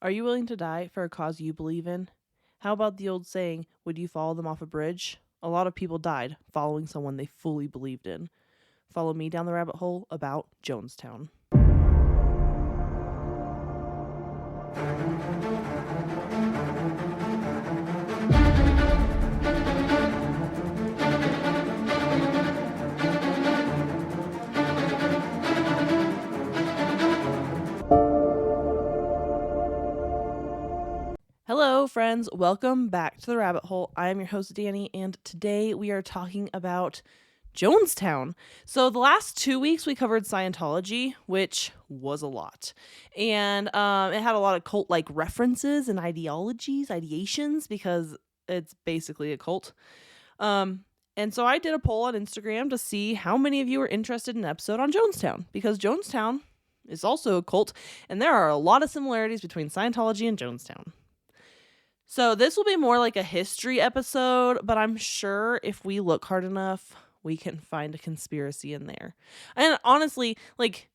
Are you willing to die for a cause you believe in? How about the old saying, would you follow them off a bridge? A lot of people died following someone they fully believed in. Follow me down the rabbit hole about Jonestown. Hello, friends. Welcome back to the rabbit hole. I am your host, Danny, and today we are talking about Jonestown. So, the last 2 weeks we covered Scientology, which was a lot. And it had a lot of cult like references and ideations, because it's basically a cult. And so I did a poll on Instagram to see how many of you were interested in an episode on Jonestown, because Jonestown is also a cult, and there are a lot of similarities between Scientology and Jonestown. So this will be more like a history episode, but I'm sure if we look hard enough, we can find a conspiracy in there. And honestly, like,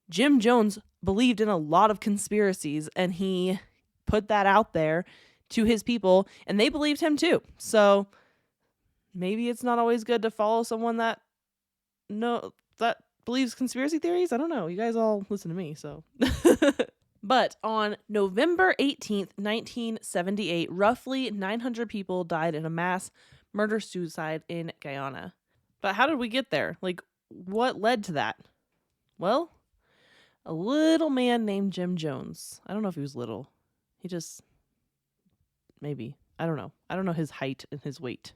Jim Jones believed in a lot of conspiracies, and he put that out there to his people, and they believed him too. So maybe it's not always good to follow someone that believes conspiracy theories. I don't know. You guys all listen to me, so. But on November 18th, 1978, roughly 900 people died in a mass murder-suicide in Guyana. But how did we get there? Like, what led to that? Well, a little man named Jim Jones. I don't know if he was little. He just... maybe. I don't know. I don't know his height and his weight.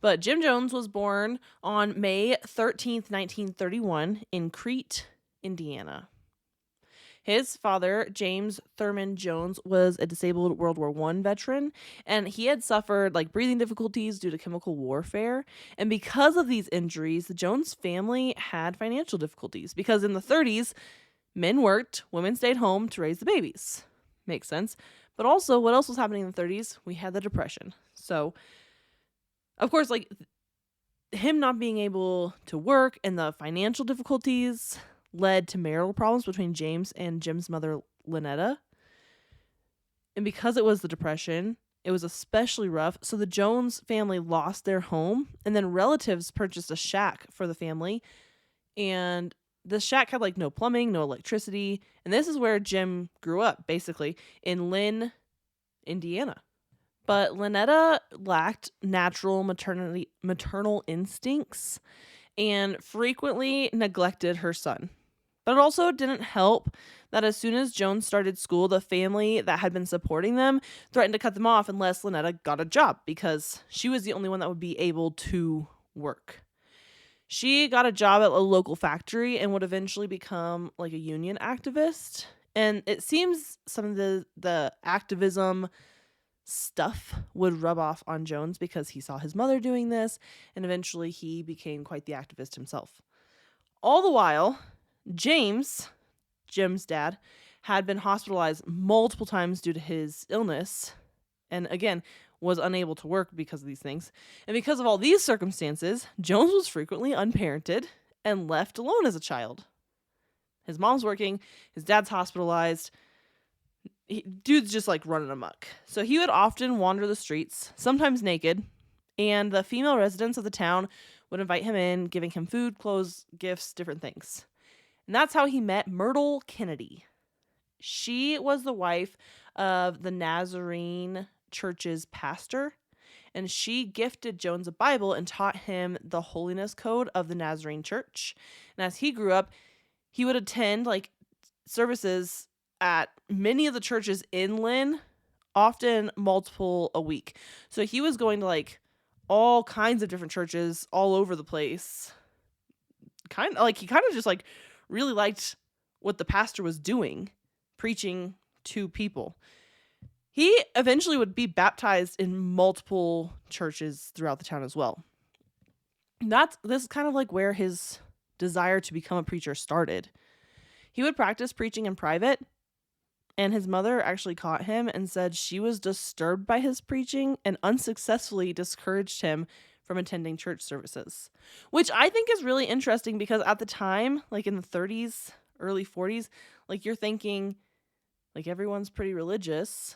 But Jim Jones was born on May 13th, 1931 in Crete, Indiana. His father, James Thurman Jones, was a disabled World War I veteran, and he had suffered breathing difficulties due to chemical warfare. And because of these injuries, the Jones family had financial difficulties, because in the 30s, men worked, women stayed home to raise the babies. Makes sense. But also, what else was happening in the 30s? We had the Depression. So, of course, him not being able to work and the financial difficulties led to marital problems between James and Jim's mother, Lynetta. And because it was the Depression, it was especially rough. So the Jones family lost their home, and then relatives purchased a shack for the family. And the shack had no plumbing, no electricity. And this is where Jim grew up, basically, in Lynn, Indiana. But Lynetta lacked natural maternal instincts and frequently neglected her son. But it also didn't help that as soon as Jones started school, the family that had been supporting them threatened to cut them off unless Lynetta got a job, because she was the only one that would be able to work. She got a job at a local factory and would eventually become a union activist. And it seems some of the activism stuff would rub off on Jones, because he saw his mother doing this, and eventually he became quite the activist himself. All the while, James, Jim's dad, had been hospitalized multiple times due to his illness, and again, was unable to work because of these things. And because of all these circumstances, Jones was frequently unparented and left alone as a child. His mom's working, his dad's hospitalized, dude's just running amok. So he would often wander the streets, sometimes naked, and the female residents of the town would invite him in, giving him food, clothes, gifts, different things. And that's how he met Myrtle Kennedy. She was the wife of the Nazarene church's pastor, and she gifted Jones a Bible and taught him the holiness code of the Nazarene church. And as he grew up, he would attend services at many of the churches in Lynn, often multiple a week. So he was going to all kinds of different churches all over the place. He kind of just really liked what the pastor was doing, preaching to people. He eventually would be baptized in multiple churches throughout the town as well. This is kind of where his desire to become a preacher started. He would practice preaching in private, and his mother actually caught him and said she was disturbed by his preaching and unsuccessfully discouraged him from attending church services, which I think is really interesting, because at the time, in the 30s, early 40s, you're thinking, Like, everyone's pretty religious,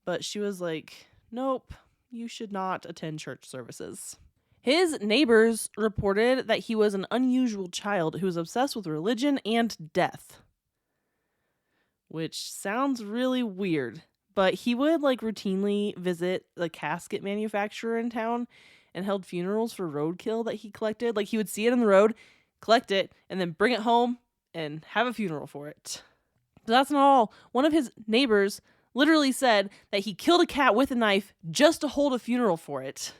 but she was like, nope, you should not attend church services. His neighbors reported that he was an unusual child who was obsessed with religion and death, which sounds really weird. But he would like routinely visit the casket manufacturer in town and held funerals for roadkill that he collected. Like, he would see it in the road, collect it, and then bring it home and have a funeral for it. But that's not all. One of his neighbors literally said that he killed a cat with a knife just to hold a funeral for it.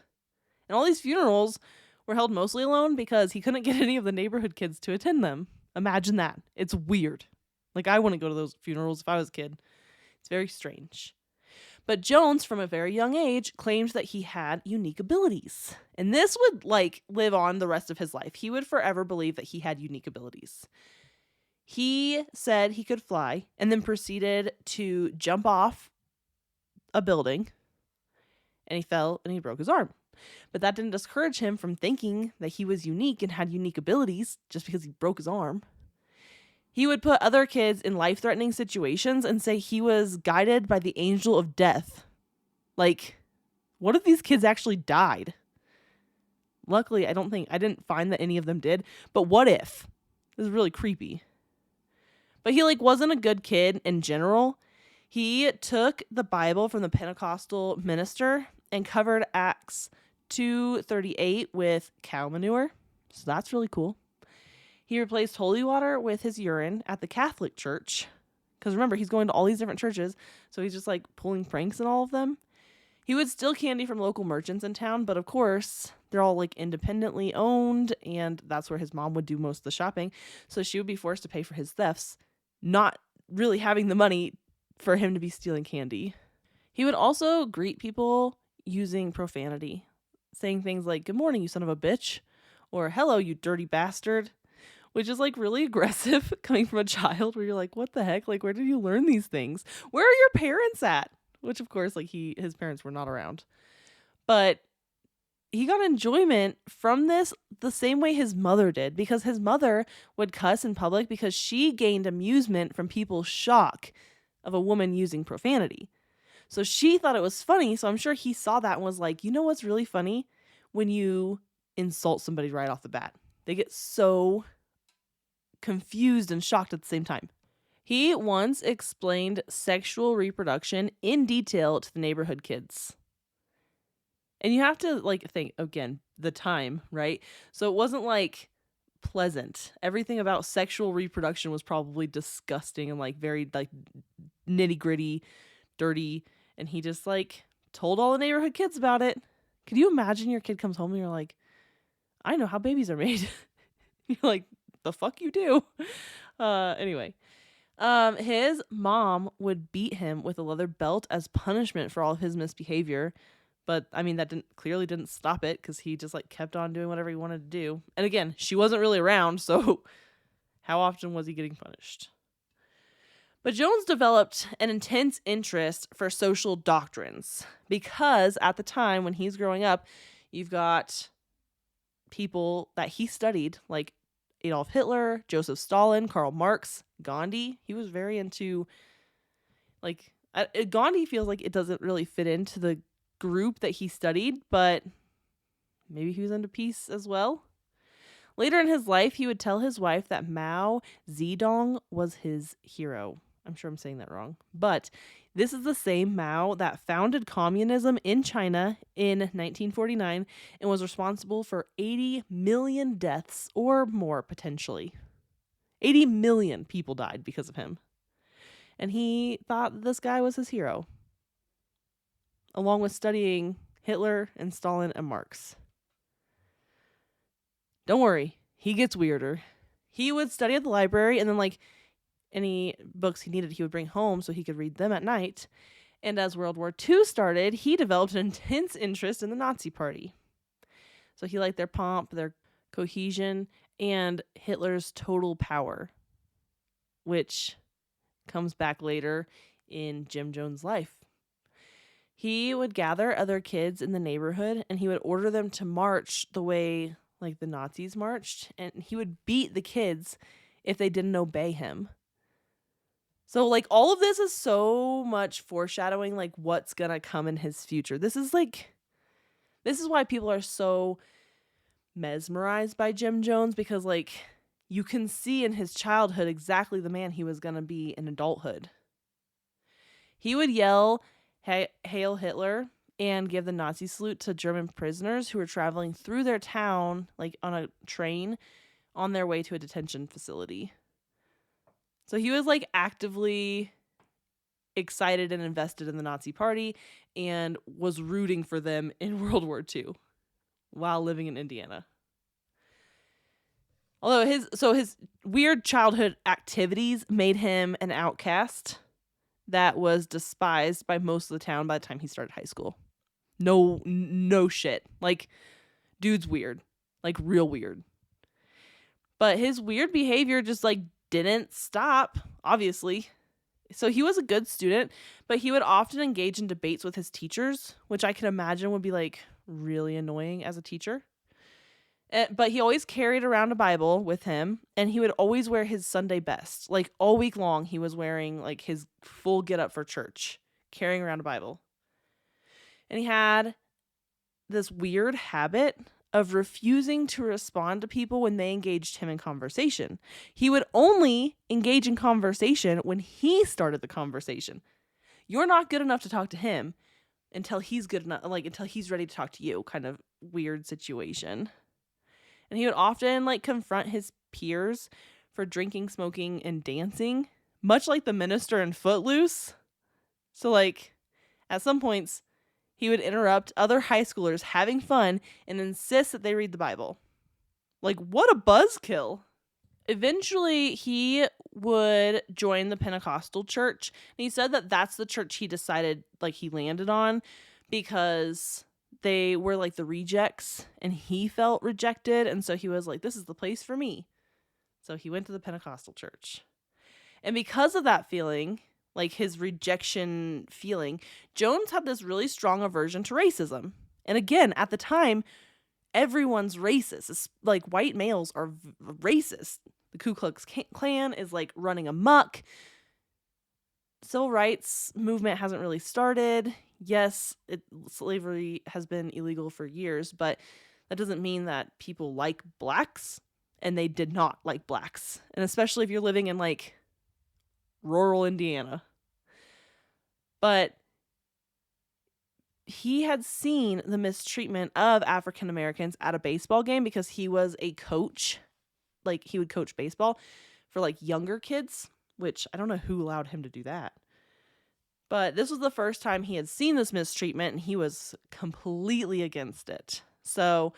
And all these funerals were held mostly alone because he couldn't get any of the neighborhood kids to attend them. Imagine that. It's weird. Like, I wouldn't go to those funerals if I was a kid. It's very strange. But Jones, from a very young age, claimed that he had unique abilities. And this would, like, live on the rest of his life. He would forever believe that he had unique abilities. He said he could fly and then proceeded to jump off a building. And he fell and he broke his arm. But that didn't discourage him from thinking that he was unique and had unique abilities just because he broke his arm. He would put other kids in life-threatening situations and say he was guided by the angel of death. Like, what if these kids actually died? Luckily, I didn't find that any of them did, but what if? This is really creepy. But he wasn't a good kid in general. He took the Bible from the Pentecostal minister and covered Acts 2:38 with cow manure. So that's really cool. He replaced holy water with his urine at the Catholic Church. Because remember, he's going to all these different churches, so he's just pulling pranks in all of them. He would steal candy from local merchants in town, but of course, they're all independently owned, and that's where his mom would do most of the shopping. So she would be forced to pay for his thefts, not really having the money for him to be stealing candy. He would also greet people using profanity, saying things like, "Good morning, you son of a bitch," or "Hello, you dirty bastard," which is really aggressive coming from a child where you're like, what the heck? Where did you learn these things? Where are your parents at? Which of course, his parents were not around. But he got enjoyment from this the same way his mother did, because his mother would cuss in public because she gained amusement from people's shock of a woman using profanity. So she thought it was funny, so I'm sure he saw that and was like, you know what's really funny? When you insult somebody right off the bat. They get so confused and shocked at the same time. He once explained sexual reproduction in detail to the neighborhood kids. And you have to think, again, the time, right? So it wasn't pleasant. Everything about sexual reproduction was probably disgusting and very nitty-gritty, dirty, and he just told all the neighborhood kids about it. Could you imagine your kid comes home and you're like, I know how babies are made. You're like, the fuck you do? Anyway. His mom would beat him with a leather belt as punishment for all of his misbehavior. But that didn't stop it, because he just kept on doing whatever he wanted to do. And again, she wasn't really around, so how often was he getting punished? But Jones developed an intense interest for social doctrines, because at the time when he's growing up, you've got people that he studied, like Adolf Hitler, Joseph Stalin, Karl Marx, Gandhi. He was very into Gandhi feels like it doesn't really fit into the group that he studied, but maybe he was into peace as well. Later in his life, he would tell his wife that Mao Zedong was his hero. I'm sure I'm saying that wrong, but this is the same Mao that founded communism in China in 1949 and was responsible for 80 million deaths or more, potentially. 80 million people died because of him. And he thought this guy was his hero, along with studying Hitler and Stalin and Marx. Don't worry, he gets weirder. He would study at the library, and then any books he needed, he would bring home so he could read them at night. And as World War II started, he developed an intense interest in the Nazi Party. So he liked their pomp, their cohesion, and Hitler's total power, which comes back later in Jim Jones' life. He would gather other kids in the neighborhood, and he would order them to march the way the Nazis marched, and he would beat the kids if they didn't obey him. So like all of this is so much foreshadowing like what's going to come in his future. This is why people are so mesmerized by Jim Jones, because like you can see in his childhood exactly the man he was going to be in adulthood. He would yell, Hail Hitler, and give the Nazi salute to German prisoners who were traveling through their town, like on a train, on their way to a detention facility. So he was like actively excited and invested in the Nazi Party and was rooting for them in World War II while living in Indiana. Although his weird childhood activities made him an outcast that was despised by most of the town by the time he started high school. No shit. Like, dude's weird. Like, real weird. But his weird behavior just, like, didn't stop, obviously. So he was a good student, but he would often engage in debates with his teachers, which I can imagine would be, like, really annoying as a teacher. But he always carried around a Bible with him, and he would always wear his Sunday best. Like, all week long, he was wearing, like, his full get-up for church, carrying around a Bible. And he had this weird habit of refusing to respond to people when they engaged him in conversation. He would only engage in conversation when he started the conversation. You're not good enough to talk to him until he's good enough, like until he's ready to talk to you, kind of weird situation. And he would often like confront his peers for drinking, smoking, and dancing, much like the minister in Footloose. So like at some points, he would interrupt other high schoolers having fun and insist that they read the Bible. Like, what a buzzkill. Eventually, he would join the Pentecostal church. And he said that that's the church he decided, like, he landed on because they were, like, the rejects. And he felt rejected. And so he was like, this is the place for me. So he went to the Pentecostal church. And because of that feeling, like his rejection feeling, Jones had this really strong aversion to racism. And again, at the time, everyone's racist. It's like white males are racist. The Ku Klux Klan is like running amok. Civil rights movement hasn't really started. Yes, slavery has been illegal for years, but that doesn't mean that people like blacks, and they did not like blacks. And especially if you're living in like rural Indiana. But he had seen the mistreatment of African Americans at a baseball game because he was a coach. Like, he would coach baseball for like younger kids, which I don't know who allowed him to do that. But this was the first time he had seen this mistreatment, and he was completely against it. So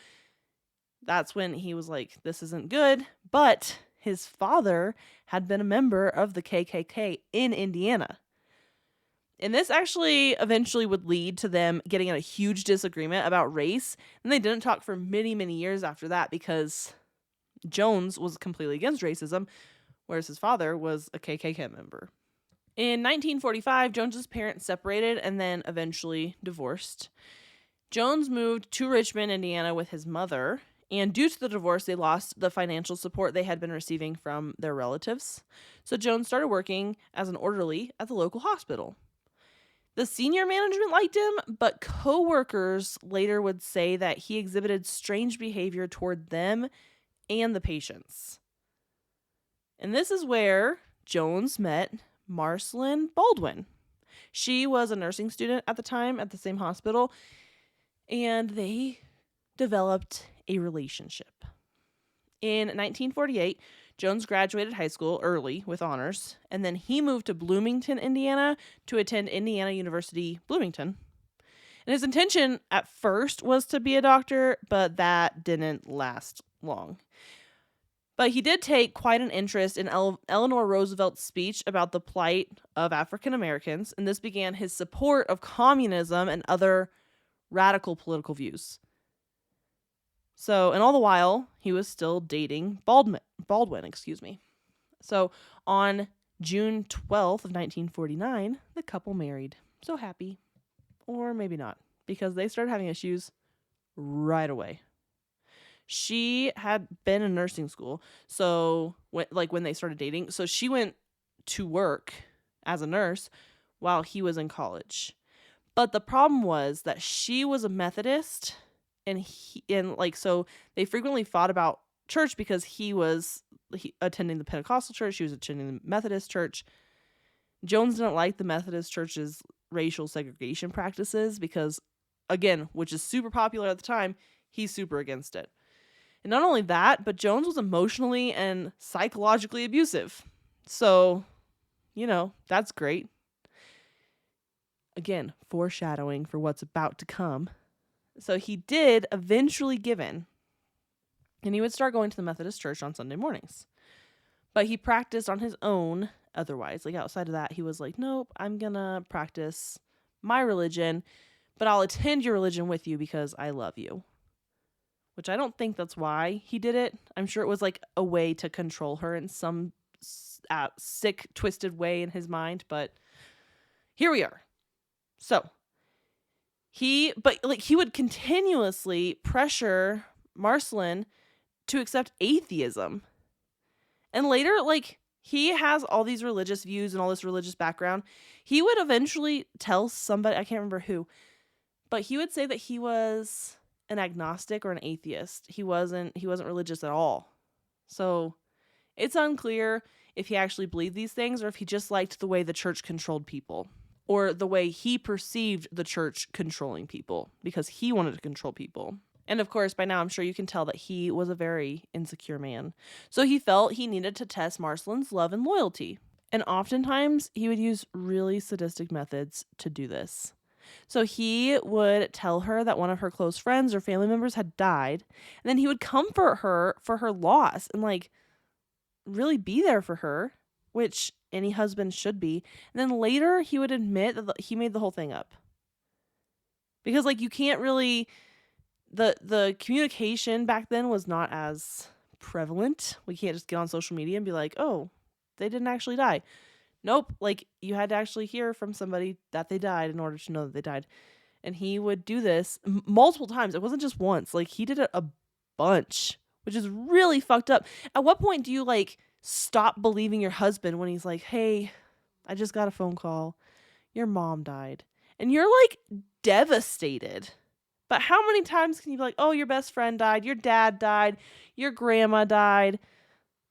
that's when he was like, this isn't good. But his father had been a member of the KKK in Indiana. And this actually eventually would lead to them getting in a huge disagreement about race. And they didn't talk for many, many years after that because Jones was completely against racism, whereas his father was a KKK member. In 1945, Jones's parents separated and then eventually divorced. Jones moved to Richmond, Indiana with his mother. And due to the divorce, they lost the financial support they had been receiving from their relatives. So Jones started working as an orderly at the local hospital. The senior management liked him, but coworkers later would say that he exhibited strange behavior toward them and the patients. And this is where Jones met Marceline Baldwin. She was a nursing student at the time at the same hospital, and they developed a relationship. In 1948, Jones graduated high school early with honors, and then he moved to Bloomington, Indiana to attend Indiana University, Bloomington. And his intention at first was to be a doctor, but that didn't last long. But he did take quite an interest in Eleanor Roosevelt's speech about the plight of African Americans, and this began his support of communism and other radical political views. So, and all the while, he was still dating Baldwin. So, on June 12th of 1949, the couple married. So happy. Or maybe not, because they started having issues right away. She had been in nursing school, so when they started dating, so she went to work as a nurse while he was in college. But the problem was that she was a Methodist, and so they frequently fought about church because he was attending the Pentecostal church, she was attending the Methodist church. Jones didn't like the Methodist church's racial segregation practices because, again, which is super popular at the time, he's super against it. And not only that, but Jones was emotionally and psychologically abusive. So, that's great. Again, foreshadowing for what's about to come. So he did eventually give in, and he would start going to the Methodist church on Sunday mornings. But he practiced on his own otherwise. Like outside of that, he was like, nope, I'm going to practice my religion, but I'll attend your religion with you because I love you. Which I don't think that's why he did it. I'm sure it was like a way to control her in some sick, twisted way in his mind. But here we are. So he would continuously pressure Marcelin to accept atheism. And later, he has all these religious views and all this religious background. He would eventually tell somebody, I can't remember who, but he would say that he was an agnostic or an atheist. He wasn't religious at all. So it's unclear if he actually believed these things or if he just liked the way the church controlled people or the way he perceived the church controlling people because he wanted to control people. And of course, by now, I'm sure you can tell that he was a very insecure man. So he felt he needed to test Marcelin's love and loyalty. And oftentimes, he would use really sadistic methods to do this. So he would tell her that one of her close friends or family members had died, and then he would comfort her for her loss and really be there for her, which any husband should be. And then later he would admit that he made the whole thing up. Because you can't really, the communication back then was not as prevalent. We can't just get on social media and be like, oh, they didn't actually die. Nope, you had to actually hear from somebody that they died in order to know that they died. And he would do this multiple times. It wasn't just once. He did it a bunch, which is really fucked up. At what point do you, stop believing your husband when he's like, hey, I just got a phone call. Your mom died. And you're, devastated. But how many times can you be like, oh, your best friend died, your dad died, your grandma died,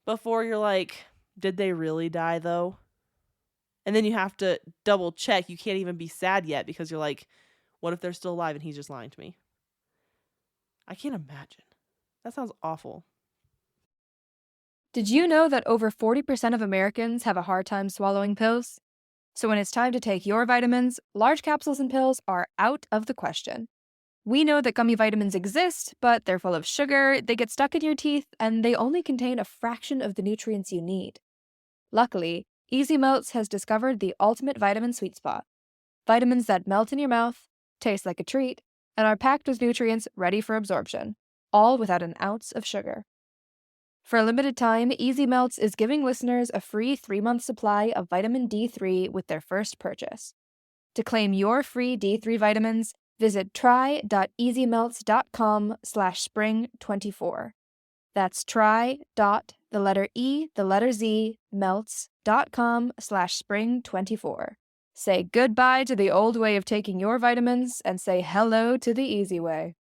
before you're like, did they really die, though? And then you have to double check. You can't even be sad yet because you're like, what if they're still alive and he's just lying to me? I can't imagine. That sounds awful. Did you know that over 40% of Americans have a hard time swallowing pills? So when it's time to take your vitamins, large capsules and pills are out of the question. We know that gummy vitamins exist, but they're full of sugar, they get stuck in your teeth, and they only contain a fraction of the nutrients you need. Luckily, Easy Melts has discovered the ultimate vitamin sweet spot. Vitamins that melt in your mouth, taste like a treat, and are packed with nutrients ready for absorption, all without an ounce of sugar. For a limited time, Easy Melts is giving listeners a free 3-month supply of vitamin D3 with their first purchase. To claim your free D3 vitamins, visit try.easymelts.com/spring24. That's try.melts.com/spring24. Say goodbye to the old way of taking your vitamins and say hello to the easy way.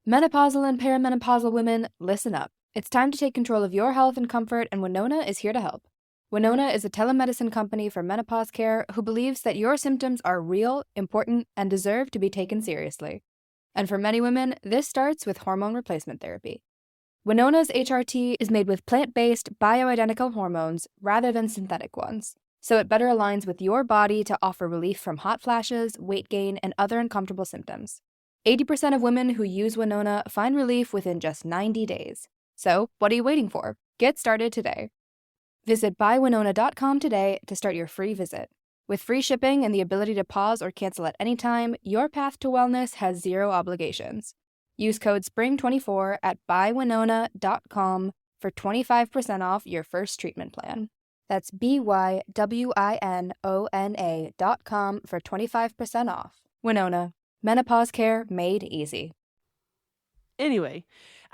Menopausal and perimenopausal women, listen up. It's time to take control of your health and comfort, and Winona is here to help. Winona is a telemedicine company for menopause care who believes that your symptoms are real, important, and deserve to be taken seriously. And for many women, this starts with hormone replacement therapy. Winona's HRT is made with plant-based, bioidentical hormones rather than synthetic ones, so it better aligns with your body to offer relief from hot flashes, weight gain, and other uncomfortable symptoms. 80% of women who use Winona find relief within just 90 days. So, what are you waiting for? Get started today. Visit buywinona.com today to start your free visit. With free shipping and the ability to pause or cancel at any time, your path to wellness has zero obligations. Use code SPRING24 at buywinona.com for 25% off your first treatment plan. That's BYWINONA.com for 25% off. Winona, menopause care made easy. Anyway,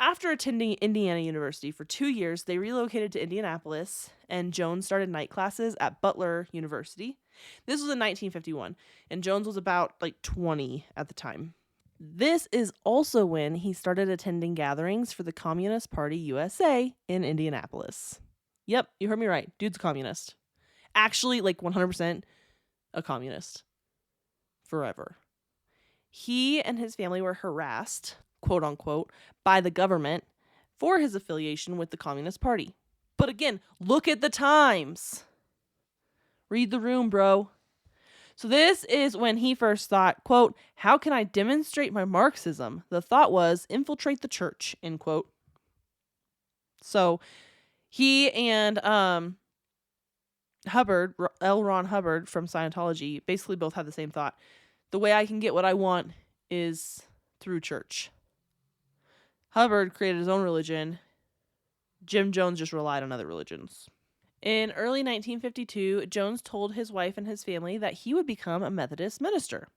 After attending Indiana University for 2 years, they relocated to Indianapolis, and Jones started night classes at Butler University. This was in 1951, and Jones was about like 20 at the time. This is also when he started attending gatherings for the Communist Party USA in Indianapolis. Yep, you heard me right. Dude's a communist. Actually, like 100% a communist. Forever. He and his family were harassed, quote unquote, by the government for his affiliation with the Communist Party. But again, look at the times. Read the room, bro. So this is when he first thought, quote, how can I demonstrate my Marxism? The thought was infiltrate the church, end quote. So he and Hubbard, L. Ron Hubbard from Scientology, basically both had the same thought. The way I can get what I want is through church. Hubbard created his own religion. Jim Jones just relied on other religions. In early 1952, Jones told his wife and his family that he would become a Methodist minister.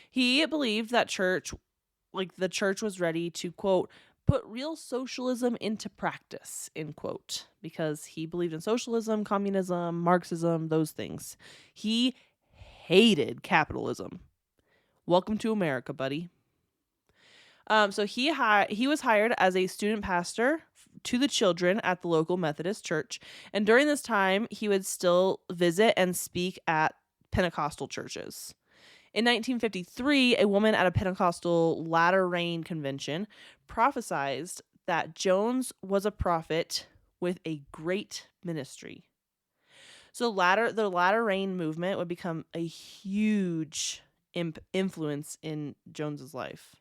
He believed that the church was ready to, quote, put real socialism into practice, end quote, because he believed in socialism, communism, Marxism, those things. He hated capitalism. Welcome to America, buddy. So he was hired as a student pastor to the children at the local Methodist church, and during this time, he would still visit and speak at Pentecostal churches. In 1953, a woman at a Pentecostal Latter Rain convention prophesied that Jones was a prophet with a great ministry. So the Latter Rain movement would become a huge influence in Jones's life.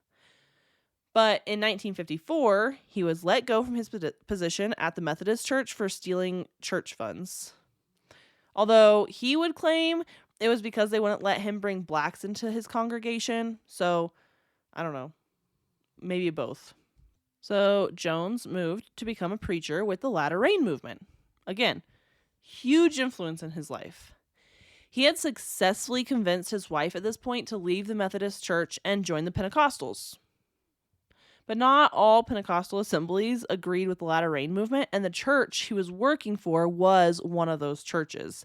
But in 1954, he was let go from his position at the Methodist Church for stealing church funds. Although he would claim it was because they wouldn't let him bring blacks into his congregation. So, I don't know. Maybe both. So, Jones moved to become a preacher with the Latter Rain movement. Again, huge influence in his life. He had successfully convinced his wife at this point to leave the Methodist Church and join the Pentecostals. But not all Pentecostal assemblies agreed with the Latter Rain movement, and the church he was working for was one of those churches.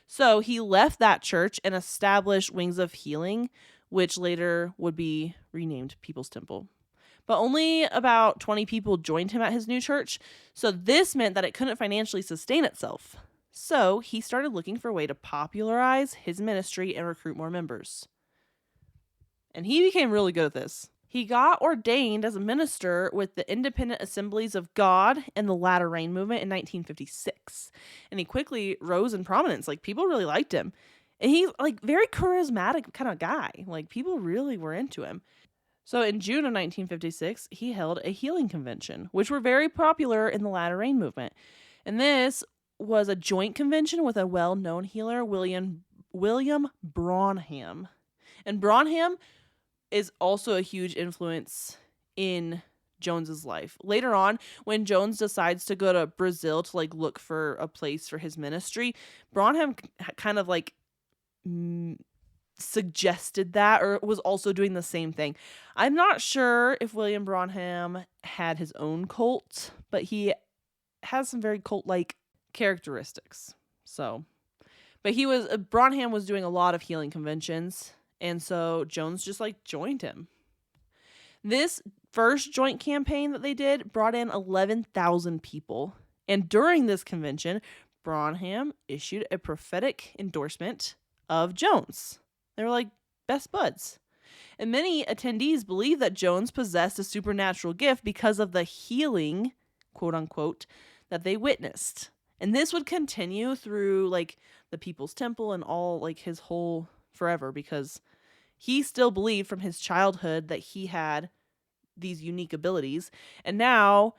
So he left that church and established Wings of Healing, which later would be renamed People's Temple. But only about 20 people joined him at his new church, so this meant that it couldn't financially sustain itself. So he started looking for a way to popularize his ministry and recruit more members. And he became really good at this. He got ordained as a minister with the Independent Assemblies of God and the Latter Rain movement in 1956. And he quickly rose in prominence. Like, people really liked him. And he's like very charismatic kind of guy. Like, people really were into him. So in June of 1956, he held a healing convention, which were very popular in the Latter Rain movement. And this was a joint convention with a well-known healer, William Branham. And Branham is also a huge influence in Jones's life. Later on, when Jones decides to go to Brazil to look for a place for his ministry, Branham kind of suggested that, or was also doing the same thing. I'm not sure if William Branham had his own cult, but he has some very cult-like characteristics. But Branham was doing a lot of healing conventions. And so Jones just joined him. This first joint campaign that they did brought in 11,000 people. And during this convention, Branham issued a prophetic endorsement of Jones. They were like best buds. And many attendees believed that Jones possessed a supernatural gift because of the healing, quote unquote, that they witnessed. And this would continue through the People's Temple and all his whole forever, because he still believed from his childhood that he had these unique abilities. And now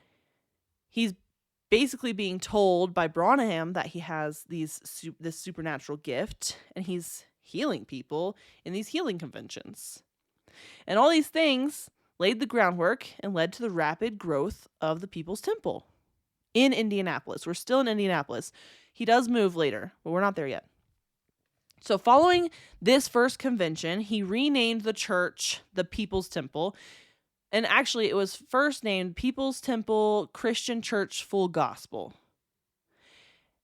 he's basically being told by Branham that he has this supernatural gift, and he's healing people in these healing conventions. And all these things laid the groundwork and led to the rapid growth of the People's Temple in Indianapolis. We're still in Indianapolis. He does move later, but we're not there yet. So following this first convention, he renamed the church the People's Temple, And actually, it was first named People's Temple Christian Church Full Gospel.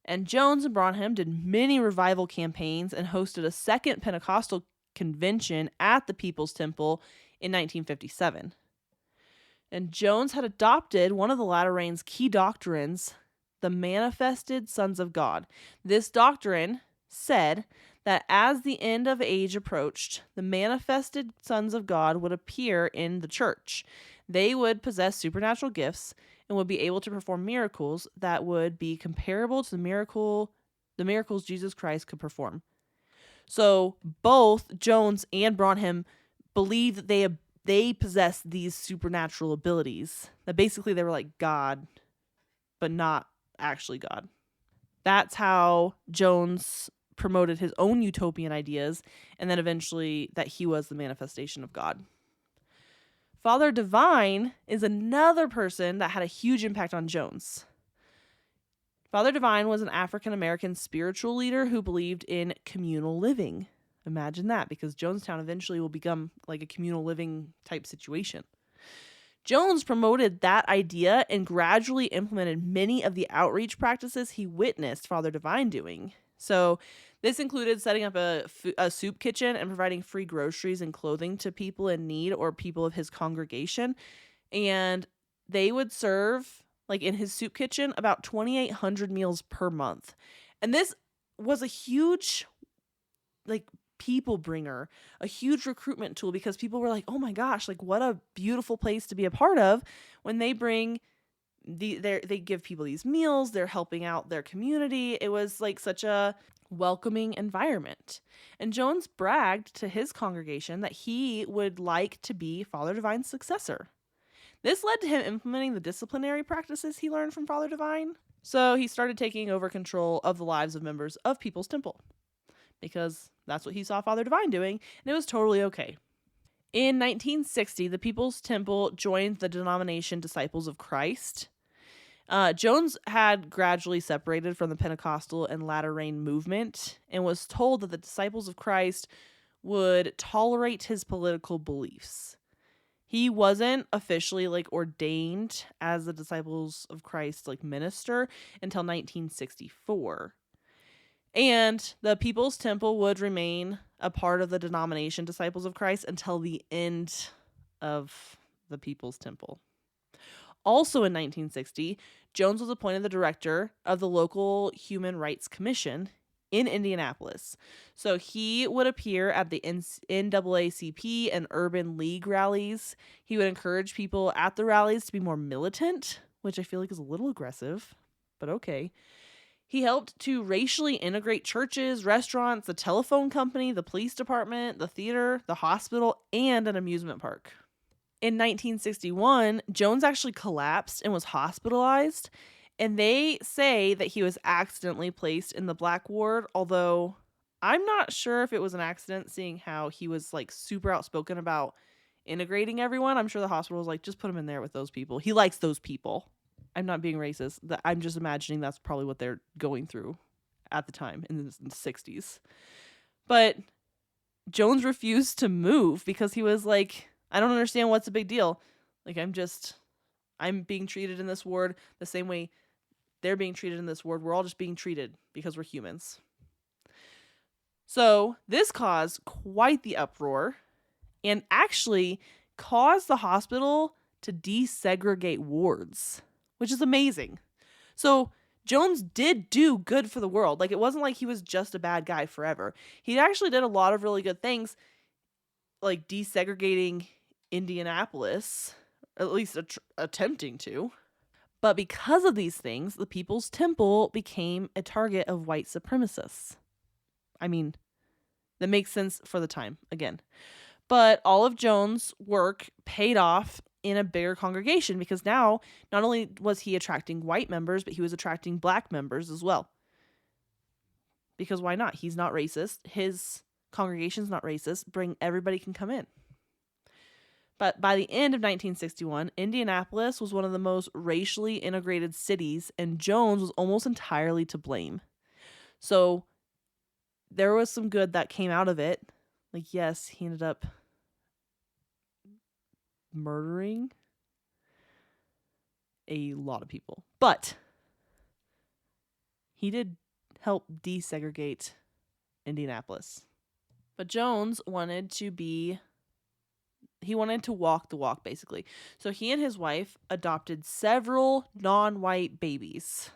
And Jones and Bonham did many revival campaigns and hosted a second Pentecostal convention at the People's Temple in 1957. And Jones had adopted one of the latter rain's key doctrines, the manifested sons of God. This doctrine said that as the end of age approached, the manifested sons of God would appear in the church. They would possess supernatural gifts and would be able to perform miracles that would be comparable to the miracles Jesus Christ could perform. So both Jones and Bonham believed that they possessed these supernatural abilities. That basically they were like God, but not actually God. That's how Jones promoted his own utopian ideas, and then eventually that he was the manifestation of God. Father Divine is another person that had a huge impact on Jones. Father Divine was an African American spiritual leader who believed in communal living. Imagine that, because Jonestown eventually will become like a communal living type situation. Jones promoted that idea and gradually implemented many of the outreach practices he witnessed Father Divine doing. So this included setting up a soup kitchen and providing free groceries and clothing to people in need or people of his congregation. And they would serve, like in his soup kitchen, about 2,800 meals per month. And this was a huge, like, people bringer, a huge recruitment tool, because people were like, oh my gosh, like what a beautiful place to be a part of when they bring they give people these meals, they're helping out their community. It was like such a welcoming environment. And Jones bragged to his congregation that he would like to be Father Divine's successor. This led to him implementing the disciplinary practices he learned from Father Divine. So he started taking over control of the lives of members of People's Temple, because that's what he saw Father Divine doing, and it was totally okay. In 1960, the People's Temple joined the denomination Disciples of Christ. Jones had gradually separated from the Pentecostal and Latter Rain movement and was told that the Disciples of Christ would tolerate his political beliefs. He wasn't officially like ordained as the Disciples of Christ like minister until 1964. And the People's Temple would remain a part of the denomination Disciples of Christ until the end of the People's Temple. Also in 1960, Jones was appointed the director of the local Human Rights Commission in Indianapolis. So he would appear at the NAACP and Urban League rallies. He would encourage people at the rallies to be more militant, which I feel like is a little aggressive, but okay. He helped to racially integrate churches, restaurants, the telephone company, the police department, the theater, the hospital, and an amusement park. In 1961, Jones actually collapsed and was hospitalized, and they say that he was accidentally placed in the black ward, although I'm not sure if it was an accident, seeing how he was like super outspoken about integrating everyone. I'm sure the hospital was like, just put him in there with those people. He likes those people. I'm not being racist. I'm just imagining that's probably what they're going through at the time in the 60s. But Jones refused to move because he was like, I don't understand what's the big deal. Like, I'm being treated in this ward the same way they're being treated in this ward. We're all just being treated because we're humans. So this caused quite the uproar and actually caused the hospital to desegregate wards, which is amazing. So Jones did do good for the world. Like, it wasn't like he was just a bad guy forever. He actually did a lot of really good things, like desegregating Indianapolis, at least attempting to. But because of these things, the People's Temple became a target of white supremacists. I mean, that makes sense for the time, again. But all of Jones' work paid off in a bigger congregation, because now not only was he attracting white members, but he was attracting black members as well. Because why not? He's not racist. His congregation's not racist. Everybody can come in. But by the end of 1961, Indianapolis was one of the most racially integrated cities, and Jones was almost entirely to blame. So there was some good that came out of it. Like, yes, he ended up murdering a lot of people. But he did help desegregate Indianapolis. But Jones wanted to walk the walk, basically. So he and his wife adopted several non-white babies.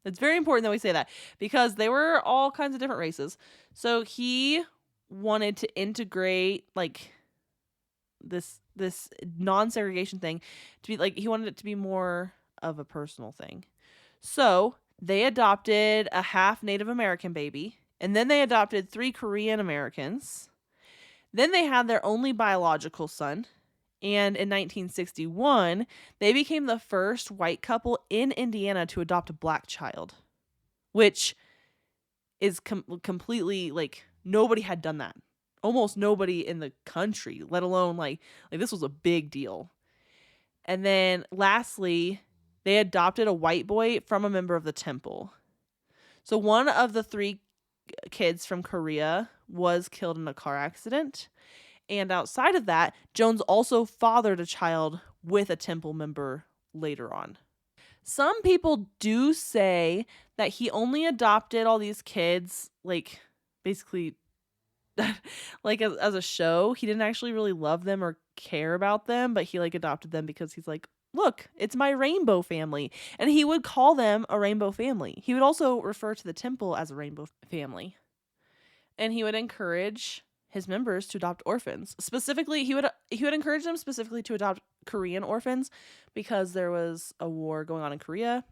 It's very important that we say that because they were all kinds of different races. So he wanted to integrate like this non-segregation thing to be like, he wanted it to be more of a personal thing. So they adopted a half Native American baby, and then they adopted 3 Korean Americans. Then they had their only biological son, and in 1961, they became the first white couple in Indiana to adopt a black child, which is completely like nobody had done that. Almost nobody in the country, let alone like this was a big deal. And then lastly, they adopted a white boy from a member of the temple. So one of the 3 kids from Korea was killed in a car accident. And outside of that, Jones also fathered a child with a temple member later on. Some people do say that he only adopted all these kids, like, basically, like, as a show. He didn't actually really love them or care about them, but he, like, adopted them because he's like, look, it's my rainbow family. And he would call them a rainbow family. He would also refer to the temple as a rainbow family. And he would encourage his members to adopt orphans. Specifically, he would encourage them specifically to adopt Korean orphans because there was a war going on in Korea.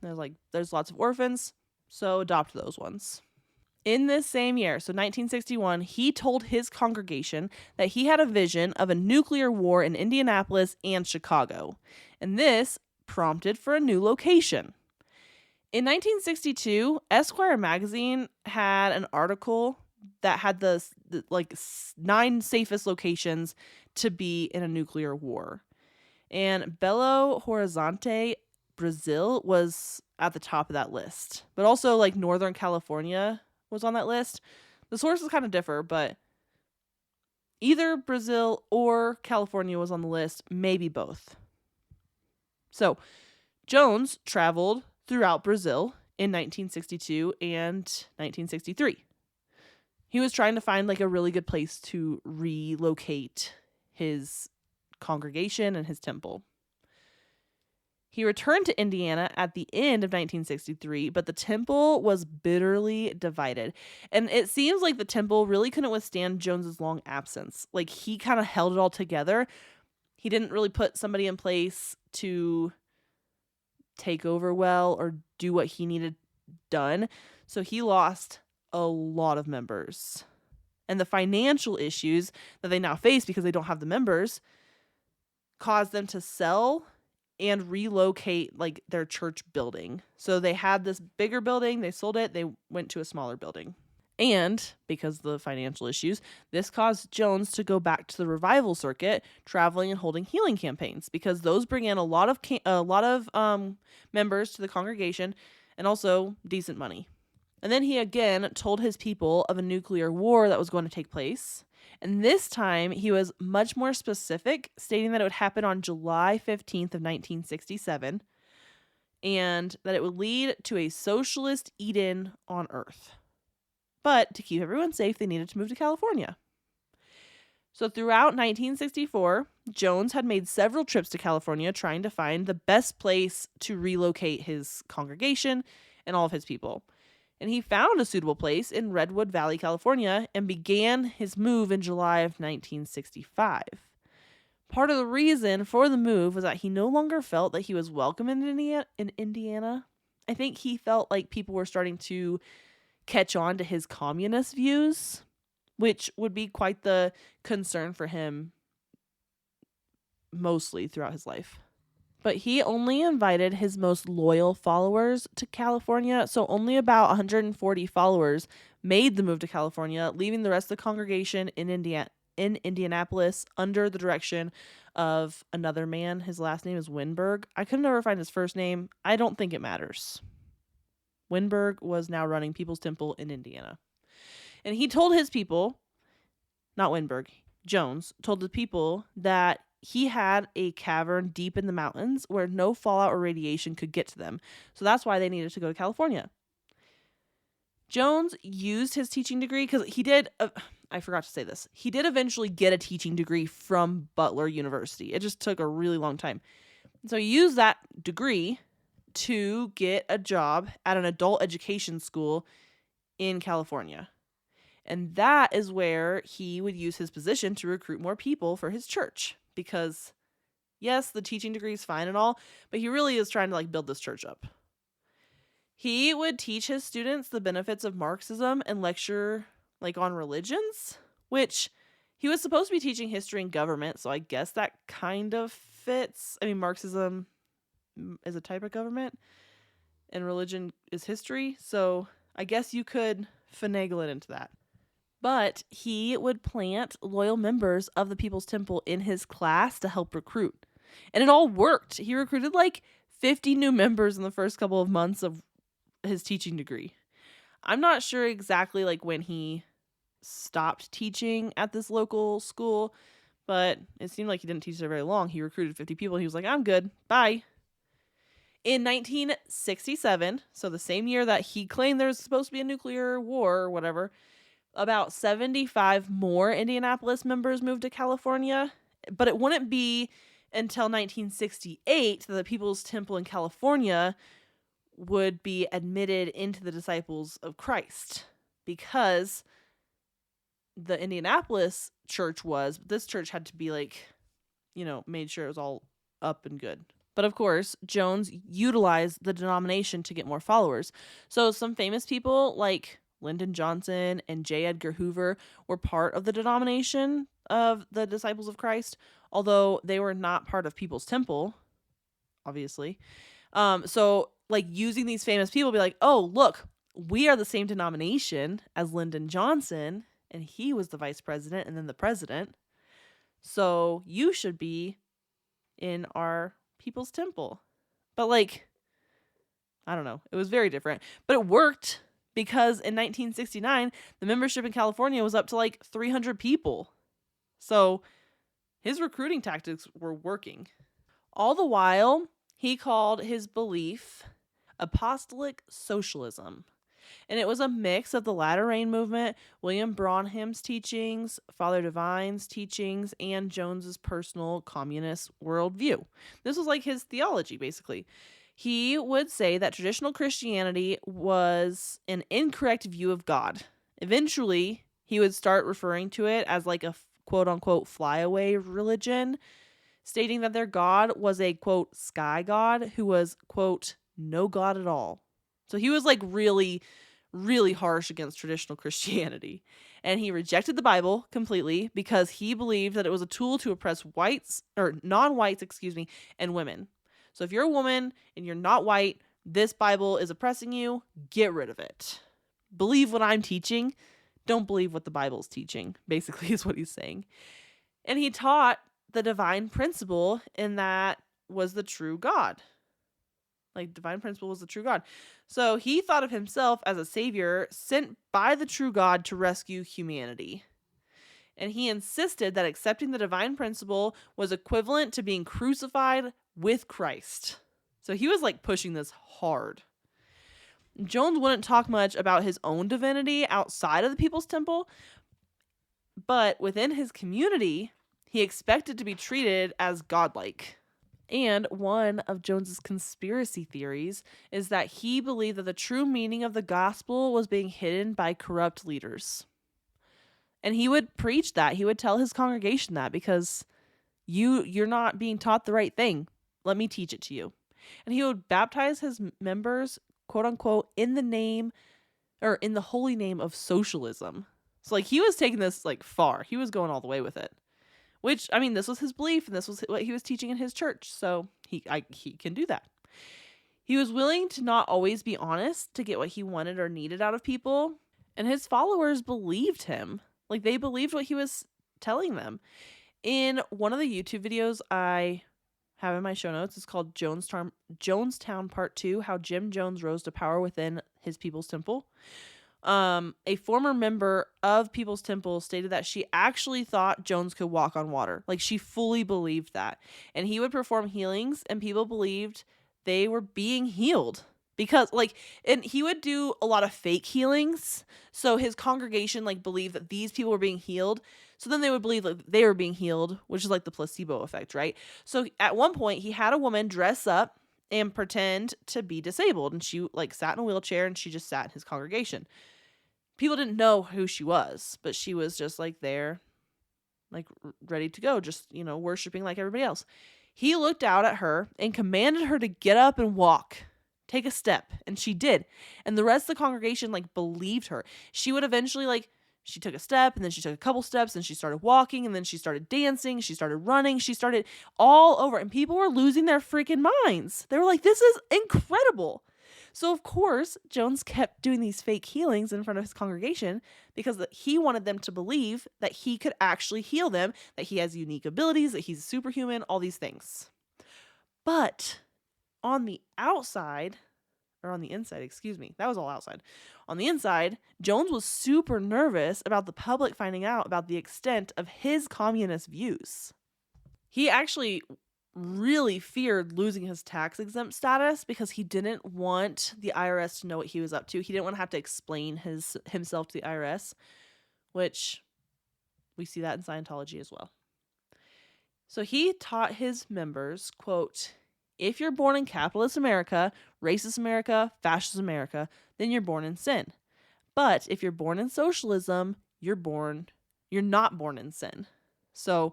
There's lots of orphans, so adopt those ones. In this same year, so 1961, he told his congregation that he had a vision of a nuclear war in Indianapolis and Chicago, and this prompted for a new location. In 1962, Esquire magazine had an article that had the 9 safest locations to be in a nuclear war. And Belo Horizonte, Brazil was at the top of that list. But also like Northern California was on that list. The sources kind of differ, but either Brazil or California was on the list, maybe both. So Jones traveled throughout Brazil in 1962 and 1963. He was trying to find like a really good place to relocate his congregation and his temple. He returned to Indiana at the end of 1963, but the temple was bitterly divided. And it seems like the temple really couldn't withstand Jones's long absence. Like he kind of held it all together. He didn't really put somebody in place to take over well or do what he needed done. So he lost a lot of members. And the financial issues that they now face because they don't have the members caused them to sell and relocate like their church building. So they had this bigger building, they sold it, they went to a smaller building. And because of the financial issues, this caused Jones to go back to the revival circuit, traveling and holding healing campaigns because those bring in a lot of members to the congregation and also decent money. And then he again told his people of a nuclear war that was going to take place. And this time he was much more specific, stating that it would happen on July 15th of 1967 and that it would lead to a socialist Eden on Earth. But to keep everyone safe, they needed to move to California. So throughout 1964, Jones had made several trips to California trying to find the best place to relocate his congregation and all of his people. And he found a suitable place in Redwood Valley, California, and began his move in July of 1965. Part of the reason for the move was that he no longer felt that he was welcome in Indiana. I think he felt like people were starting to catch on to his communist views, which would be quite the concern for him mostly throughout his life. But he only invited his most loyal followers to California, so only about 140 followers made the move to California, leaving the rest of the congregation in Indianapolis under the direction of another man. His last name is Winberg. I could never find his first name. I don't think it matters. Winberg was now running People's Temple in Indiana. And he told his people, not Winberg, Jones, told the people that he had a cavern deep in the mountains where no fallout or radiation could get to them. So that's why they needed to go to California. Jones used his teaching degree because he did, I forgot to say this, he did eventually get a teaching degree from Butler University. It just took a really long time. So he used that degree to get a job at an adult education school in California. And that is where he would use his position to recruit more people for his church. Because, yes, the teaching degree is fine and all, but he really is trying to build this church up. He would teach his students the benefits of Marxism and lecture on religions, which he was supposed to be teaching history and government, so I guess that kind of fits. I mean, Marxism is a type of government and religion is history, so I guess you could finagle it into that. But he would plant loyal members of the People's Temple in his class to help recruit. And it all worked. He recruited 50 new members in the first couple of months of his teaching degree. I'm not sure exactly when he stopped teaching at this local school, but it seemed like he didn't teach there very long. He recruited 50 people. He was like, I'm good. Bye. In 1967, so the same year that he claimed there was supposed to be a nuclear war or whatever, about 75 more Indianapolis members moved to California, but it wouldn't be until 1968 that the People's Temple in California would be admitted into the Disciples of Christ, because the Indianapolis church was, but this church had to be made sure it was all up and good. But of course, Jones utilized the denomination to get more followers. So some famous people like Lyndon Johnson and J. Edgar Hoover were part of the denomination of the Disciples of Christ, although they were not part of People's Temple, obviously. So using these famous people, be like, oh, look, we are the same denomination as Lyndon Johnson, and he was the vice president and then the president. So you should be in our People's Temple. But I don't know. It was very different. But it worked, because in 1969, the membership in California was up to 300 people. So his recruiting tactics were working. All the while, he called his belief apostolic socialism. And it was a mix of the Latter Rain movement, William Branham's teachings, Father Divine's teachings, and Jones's personal communist worldview. This was his theology, basically. He would say that traditional Christianity was an incorrect view of God. Eventually, he would start referring to it as a quote-unquote flyaway religion, stating that their God was a, quote, sky god who was, quote, no God at all. So he was really, really harsh against traditional Christianity. And he rejected the Bible completely because he believed that it was a tool to oppress non-whites, and women. So if you're a woman and you're not white, this Bible is oppressing you, get rid of it. Believe what I'm teaching. Don't believe what the Bible is teaching, basically, is what he's saying. And he taught the divine principle, and that was the true God. Divine principle was the true God. So he thought of himself as a savior sent by the true God to rescue humanity. And he insisted that accepting the divine principle was equivalent to being crucified with Christ. So he was pushing this hard. Jones wouldn't talk much about his own divinity outside of the People's Temple, but within his community, he expected to be treated as godlike. And one of Jones's conspiracy theories is that he believed that the true meaning of the gospel was being hidden by corrupt leaders. And he would preach that. He would tell his congregation that, because you're not being taught the right thing. Let me teach it to you. And he would baptize his members, quote unquote, in the holy name of socialism. So he was taking this far. He was going all the way with it. Which, I mean, this was his belief, and this was what he was teaching in his church, so he can do that. He was willing to not always be honest to get what he wanted or needed out of people, and his followers believed him. They believed what he was telling them. In one of the YouTube videos I have in my show notes, it's called Jonestown Part 2, How Jim Jones Rose to Power Within His People's Temple. A former member of People's Temple stated that she actually thought Jones could walk on water. Like, she fully believed that. And he would perform healings, and people believed they were being healed. Because, like, and he would do a lot of fake healings. So his congregation, like, believed that these people were being healed. So then they would believe like they were being healed, which is like the placebo effect, right? So at one point, he had a woman dress up and pretend to be disabled. And she, like, sat in a wheelchair, and she just sat in his congregation. People didn't know who she was, but she was just like there, like ready to go, just, worshiping like everybody else. He looked out at her and commanded her to get up and walk, take a step, and she did. And the rest of the congregation, like, believed her. She would eventually, like, she took a step, and then she took a couple steps, and she started walking, and then she started dancing, she started running, she started all over, and people were losing their freaking minds. They were like, this is incredible. So, of course, Jones kept doing these fake healings in front of his congregation because he wanted them to believe that he could actually heal them, that he has unique abilities, that he's superhuman, all these things. But on the outside, or on the inside, excuse me, that was all outside. On the inside, Jones was super nervous about the public finding out about the extent of his communist views. He actually really feared losing his tax exempt status because he didn't want the IRS to know what he was up to. He didn't want to have to explain himself to the IRS, which we see that in Scientology as well. So he taught his members, quote, if you're born in capitalist America, racist America, fascist America, then you're born in sin. But if you're born in socialism, you're not born in sin. So,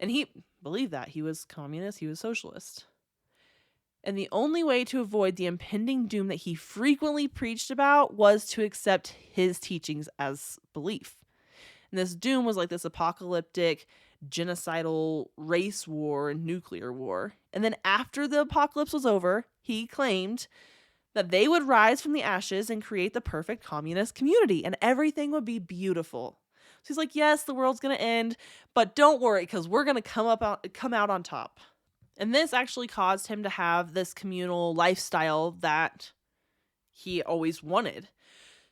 and he believed that. He was communist, he was socialist. And the only way to avoid the impending doom that he frequently preached about was to accept his teachings as belief. And this doom was like this apocalyptic, genocidal race war and nuclear war. And then after the apocalypse was over, he claimed that they would rise from the ashes and create the perfect communist community, and everything would be beautiful. So he's like, yes, the world's going to end, but don't worry, because we're going to come out on top. And this actually caused him to have this communal lifestyle that he always wanted.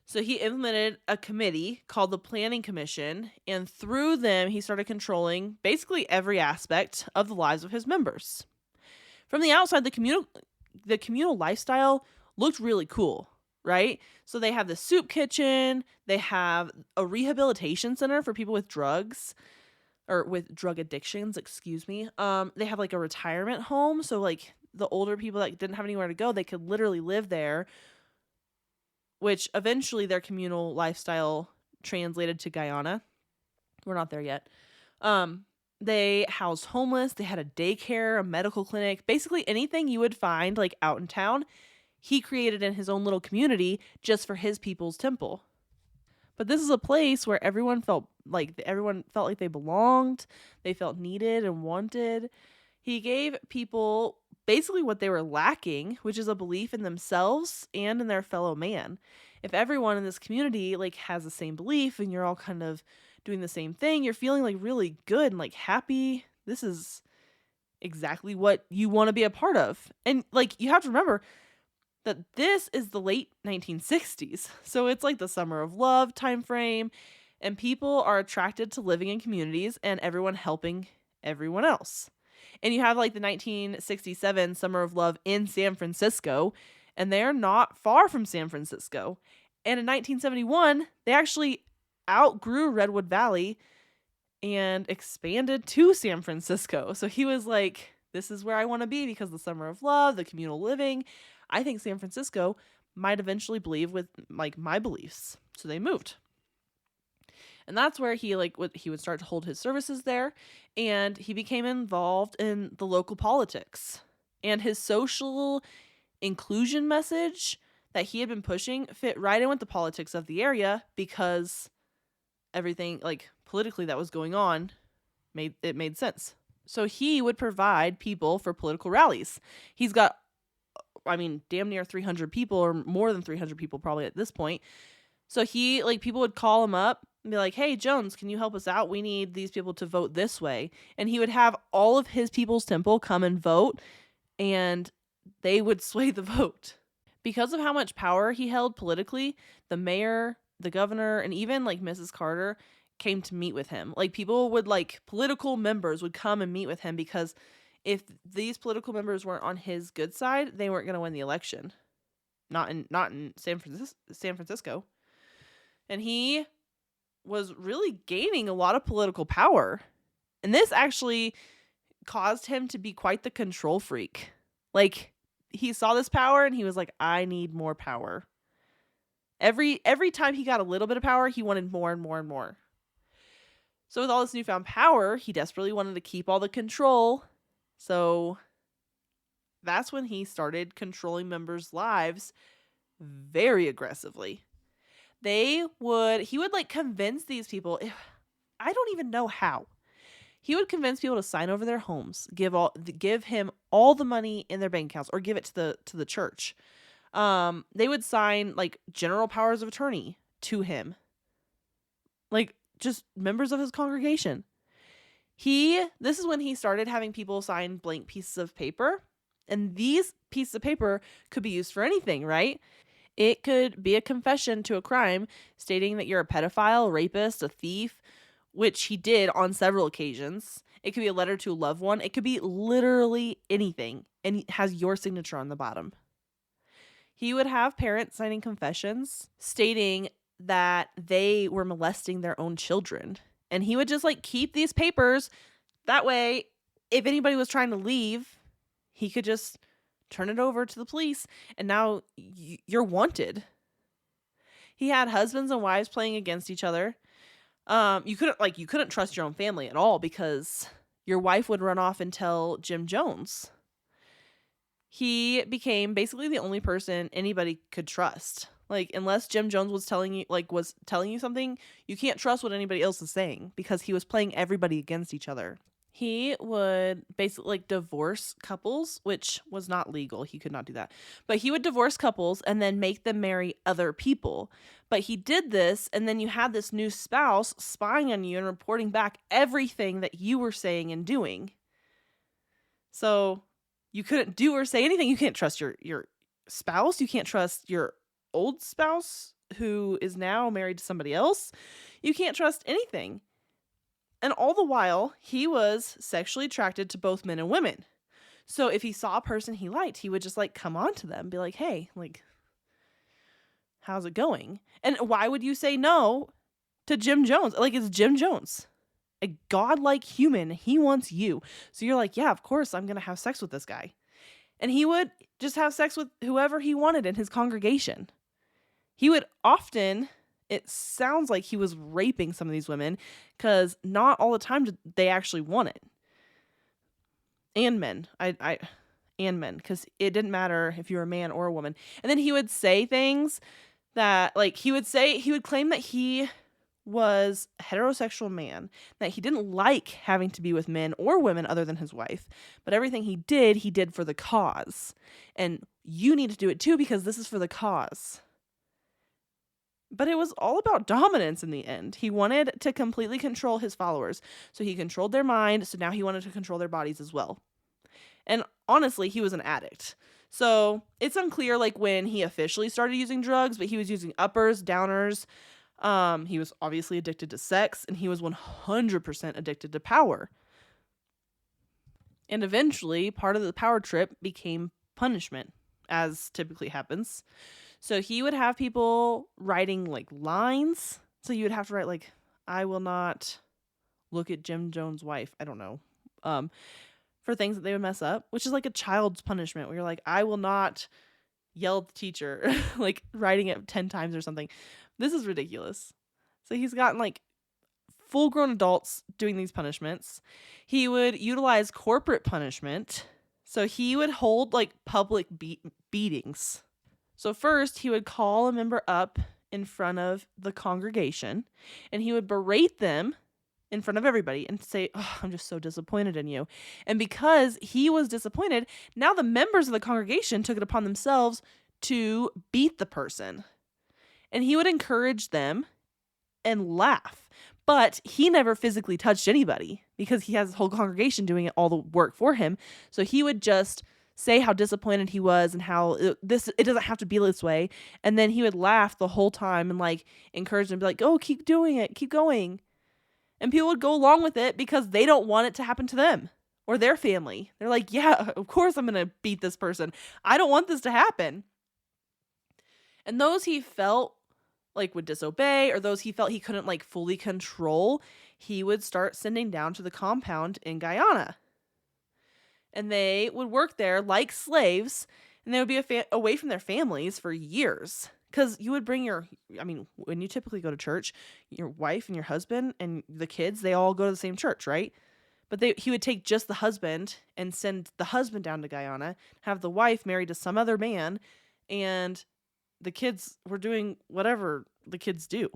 So he implemented a committee called the Planning Commission, and through them, he started controlling basically every aspect of the lives of his members. From the outside, the communal lifestyle looked really cool, right? So they have the soup kitchen, they have a rehabilitation center for people with drugs, or with drug addictions, excuse me. They have like a retirement home, so like the older people that didn't have anywhere to go, they could literally live there, which eventually their communal lifestyle translated to Guyana. We're not there yet. They housed homeless, they had a daycare, a medical clinic, basically anything you would find like out in town, he created in his own little community just for his people's temple. But this is a place where everyone felt like they belonged, they felt needed and wanted. He gave people basically what they were lacking, which is a belief in themselves and in their fellow man. If everyone in this community like has the same belief and you're all kind of doing the same thing, you're feeling like really good and like happy. This is exactly what you want to be a part of. And like you have to remember that this is the late 1960s. So it's like the summer of love time frame, and people are attracted to living in communities and everyone helping everyone else. And you have like the 1967 Summer of Love in San Francisco, and they're not far from San Francisco. And in 1971, they actually outgrew Redwood Valley and expanded to San Francisco. So he was like, this is where I want to be because the Summer of Love, the communal living. I think San Francisco might eventually believe with like my beliefs. So they moved. And that's where he would start to hold his services there, and he became involved in the local politics. And his social inclusion message that he had been pushing fit right in with the politics of the area because everything like politically that was going on made sense. So he would provide people for political rallies. He's got damn near 300 people, or more than 300 people probably at this point. So he, like, people would call him up and be like, hey, Jones, can you help us out? We need these people to vote this way. And he would have all of his people's temple come and vote, and they would sway the vote. Because of how much power he held politically, the mayor, the governor, and even like Mrs. Carter came to meet with him. Like people would like political members would come and meet with him because if these political members weren't on his good side, they weren't going to win the election. Not in San Francisco. And he was really gaining a lot of political power. And this actually caused him to be quite the control freak. Like he saw this power and he was like, I need more power. Every time he got a little bit of power, he wanted more and more and more. So with all this newfound power, he desperately wanted to keep all the control. So that's when he started controlling members' lives very aggressively. He would like convince these people, I don't even know how. He would convince people to sign over their homes, give him all the money in their bank accounts, or give it to the church. They would sign like general powers of attorney to him, like just members of his congregation. This is when he started having people sign blank pieces of paper, and these pieces of paper could be used for anything, right? It could be a confession to a crime stating that you're a pedophile, rapist, a thief, which he did on several occasions. It could be a letter to a loved one. It could be literally anything, and it has your signature on the bottom. He would have parents signing confessions stating that they were molesting their own children. And he would just like keep these papers. That way, if anybody was trying to leave, he could just turn it over to the police, and now you're wanted. He had husbands and wives playing against each other. You couldn't trust your own family at all because your wife would run off and tell Jim Jones. He became basically the only person anybody could trust. Like unless Jim Jones was telling you something, you can't trust what anybody else is saying because he was playing everybody against each other. He would basically like divorce couples, which was not legal. He could not do that. But he would divorce couples and then make them marry other people. But he did this, and then you had this new spouse spying on you and reporting back everything that you were saying and doing. So you couldn't do or say anything. You can't trust your spouse. You can't trust your old spouse who is now married to somebody else. You can't trust anything. And all the while, he was sexually attracted to both men and women. So if he saw a person he liked, he would just like come on to them, be like, hey, like, how's it going? And why would you say no to Jim Jones? Like, it's Jim Jones, a godlike human. He wants you. So you're like, yeah, of course I'm going to have sex with this guy. And he would just have sex with whoever he wanted in his congregation. He would often, it sounds like he was raping some of these women because not all the time did they actually want it. And men. And men, because it didn't matter if you were a man or a woman. And then he would say things that, like, he would claim that he was a heterosexual man, that he didn't like having to be with men or women other than his wife, but everything he did for the cause. And you need to do it too because this is for the cause. But it was all about dominance in the end. He wanted to completely control his followers. So he controlled their mind, so now he wanted to control their bodies as well. And honestly, he was an addict. So it's unclear like when he officially started using drugs, but he was using uppers, downers. He was obviously addicted to sex, and he was 100% addicted to power. And eventually, part of the power trip became punishment, as typically happens. So he would have people writing like lines. So you would have to write like, I will not look at Jim Jones' wife. I don't know. For things that they would mess up, which is like a child's punishment where you're like, I will not yell at the teacher, like writing it 10 times or something. This is ridiculous. So he's gotten like full grown adults doing these punishments. He would utilize corporate punishment. So he would hold like public beatings. So first he would call a member up in front of the congregation and he would berate them in front of everybody and say, oh, I'm just so disappointed in you. And because he was disappointed, now the members of the congregation took it upon themselves to beat the person. And he would encourage them and laugh. But he never physically touched anybody because he has his whole congregation doing all the work for him. So he would just say how disappointed he was and how it doesn't have to be this way. And then he would laugh the whole time and like encourage them to be like, oh, keep doing it, keep going. And people would go along with it because they don't want it to happen to them or their family. They're like, yeah, of course I'm going to beat this person. I don't want this to happen. And those he felt like would disobey, or those he felt he couldn't like fully control, he would start sending down to the compound in Guyana. And they would work there like slaves, and they would be away from their families for years. Because you would bring when you typically go to church, your wife and your husband and the kids, they all go to the same church, right? But he would take just the husband and send the husband down to Guyana, have the wife married to some other man, and the kids were doing whatever the kids do.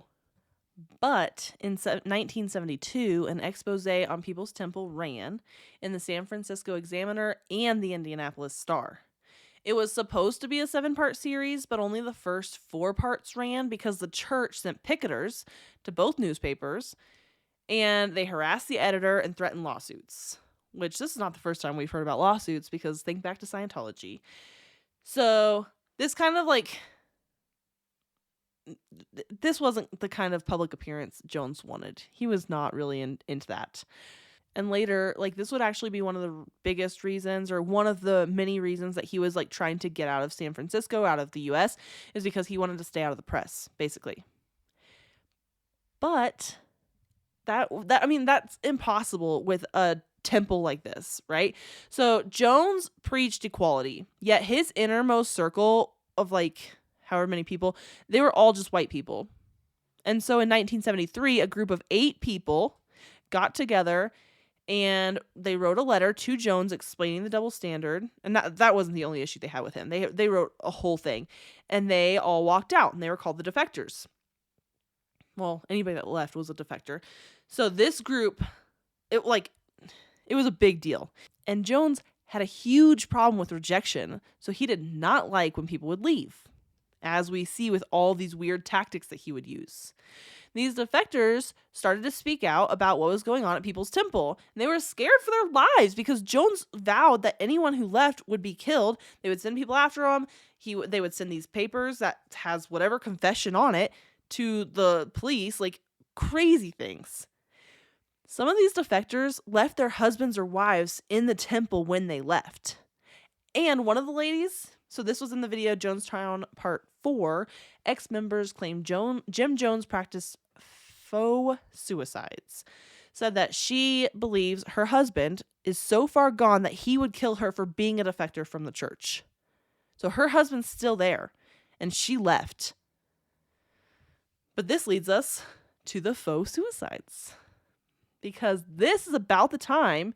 But in 1972, an expose on People's Temple ran in the San Francisco Examiner and the Indianapolis Star. It was supposed to be a 7-part series, but only the first 4 parts ran because the church sent picketers to both newspapers, and they harassed the editor and threatened lawsuits. Which, this is not the first time we've heard about lawsuits, because think back to Scientology. So this kind of like, this wasn't the kind of public appearance Jones wanted. He was not really into that. And later, like, this would actually be one of the biggest reasons, or one of the many reasons, that he was like trying to get out of San Francisco, out of the US, is because he wanted to stay out of the press, basically. But that's impossible with a temple like this, right? So Jones preached equality, yet his innermost circle of like however many people, they were all just white people. And so in 1973, a group of 8 people got together and they wrote a letter to Jones explaining the double standard. And that wasn't the only issue they had with him. They wrote a whole thing, and they all walked out, and they were called the defectors. Well, anybody that left was a defector. So this group, it was a big deal. And Jones had a huge problem with rejection, so he did not like when people would leave, as we see with all these weird tactics that he would use. These defectors started to speak out about what was going on at People's Temple, and they were scared for their lives because Jones vowed that anyone who left would be killed. They would send people after him. They would send these papers that has whatever confession on it to the police, like crazy things. Some of these defectors left their husbands or wives in the temple when they left. And one of the ladies, so this was in the video Jonestown Part 4, ex-members claimed Jim Jones practiced faux suicides, said that she believes her husband is so far gone that he would kill her for being a defector from the church. So her husband's still there, and she left. But this leads us to the faux suicides, because this is about the time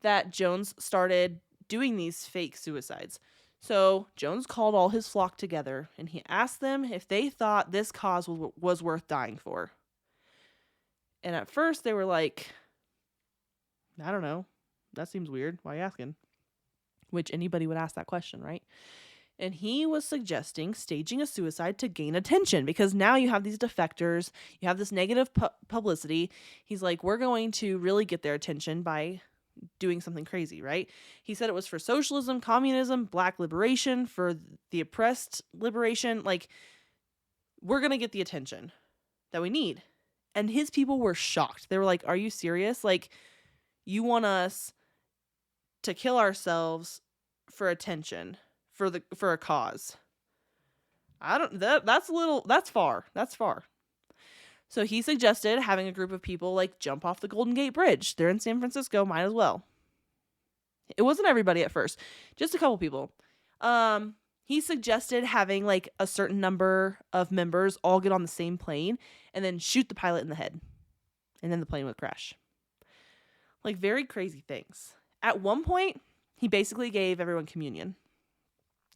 that Jones started doing these fake suicides. So Jones called all his flock together, and he asked them if they thought this cause was worth dying for. And at first they were like, I don't know. That seems weird. Why are you asking? Which anybody would ask that question, right? And he was suggesting staging a suicide to gain attention, because now you have these defectors, you have this negative publicity. He's like, we're going to really get their attention by doing something crazy, right? He said it was for socialism, communism, black liberation, for the oppressed liberation. Like, we're going to get the attention that we need. And his people were shocked. They were like, are you serious? Like, you want us to kill ourselves for attention, for a cause? That's far. So he suggested having a group of people like jump off the Golden Gate Bridge. They're in San Francisco, might as well. It wasn't everybody at first, just a couple people. He suggested having like a certain number of members all get on the same plane and then shoot the pilot in the head, and then the plane would crash. Like, very crazy things. At one point, he basically gave everyone communion.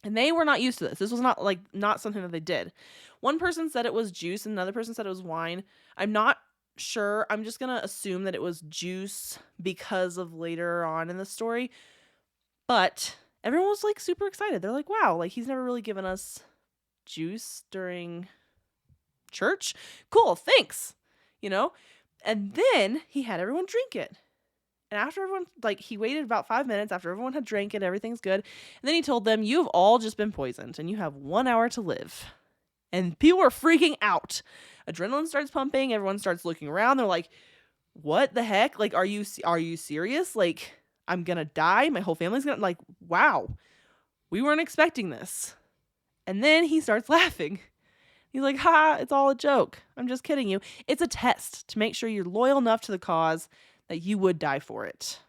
And they were not used to this. This was not something that they did. One person said it was juice, and another person said it was wine. I'm not sure. I'm just going to assume that it was juice because of later on in the story. But everyone was like super excited. They're like, wow, like he's never really given us juice during church. Cool, thanks. And then he had everyone drink it. And after everyone, like, he waited about 5 minutes after everyone had drank it, everything's good. And then he told them, "You've all just been poisoned and you have 1 hour to live." And people are freaking out. Adrenaline starts pumping. Everyone starts looking around. They're like, "What the heck? Like, are you serious? Like, I'm gonna die. My whole family's gonna, like, wow. We weren't expecting this." And then he starts laughing. He's like, "Ha, it's all a joke. I'm just kidding you. It's a test to make sure you're loyal enough to the cause that you would die for it."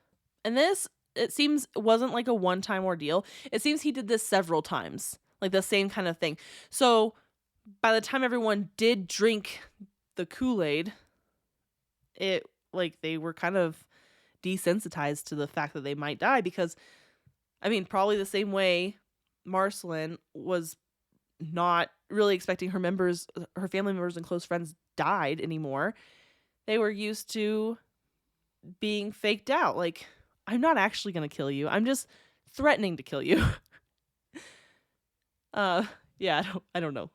And this, it seems, wasn't like a one-time ordeal. It seems he did this several times, like the same kind of thing. So by the time everyone did drink the Kool-Aid, it, like, they were kind of desensitized to the fact that they might die because, I mean, probably the same way Marceline was not really expecting her family members and close friends died anymore. They were used to being faked out. Like, I'm not actually going to kill you. I'm just threatening to kill you. Yeah, I don't know.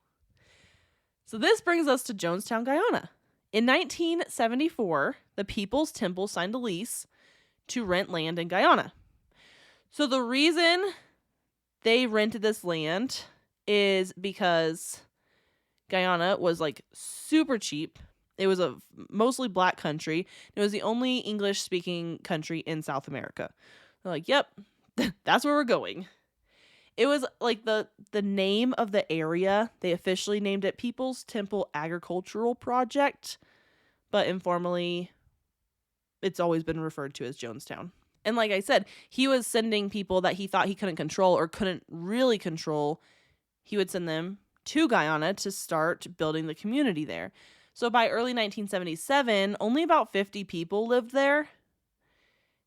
So this brings us to Jonestown, Guyana. In 1974, the People's Temple signed a lease to rent land in Guyana. So the reason they rented this land is because Guyana was, like, super cheap. It was a mostly black country. It was the only English-speaking country in South America. They're like, "Yep, that's where we're going." It was like the name of the area. They officially named it People's Temple Agricultural Project, but informally, it's always been referred to as Jonestown. And like I said, he was sending people that he thought he couldn't control or couldn't really control. He would send them to Guyana to start building the community there. So by early 1977, only about 50 people lived there.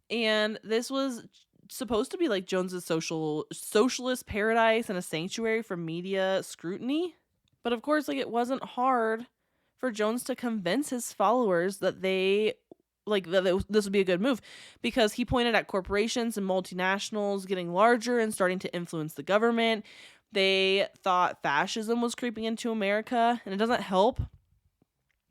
And this was supposed to be like Jones's socialist paradise and a sanctuary from media scrutiny. But of course, like, it wasn't hard for Jones to convince his followers that this would be a good move, because he pointed at corporations and multinationals getting larger and starting to influence the government. They thought fascism was creeping into America, and it doesn't help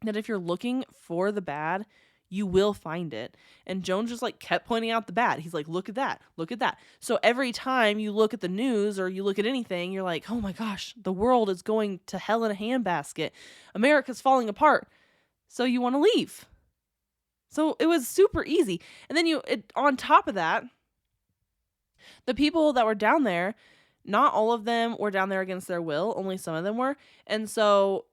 that if you're looking for the bad, you will find it. And Jones just, like, kept pointing out the bad. He's like, "Look at that. Look at that." So every time you look at the news or you look at anything, you're like, "Oh my gosh, the world is going to hell in a handbasket. America's falling apart." So you want to leave. So it was super easy. And then on top of that, the people that were down there, not all of them were down there against their will. Only some of them were. And so,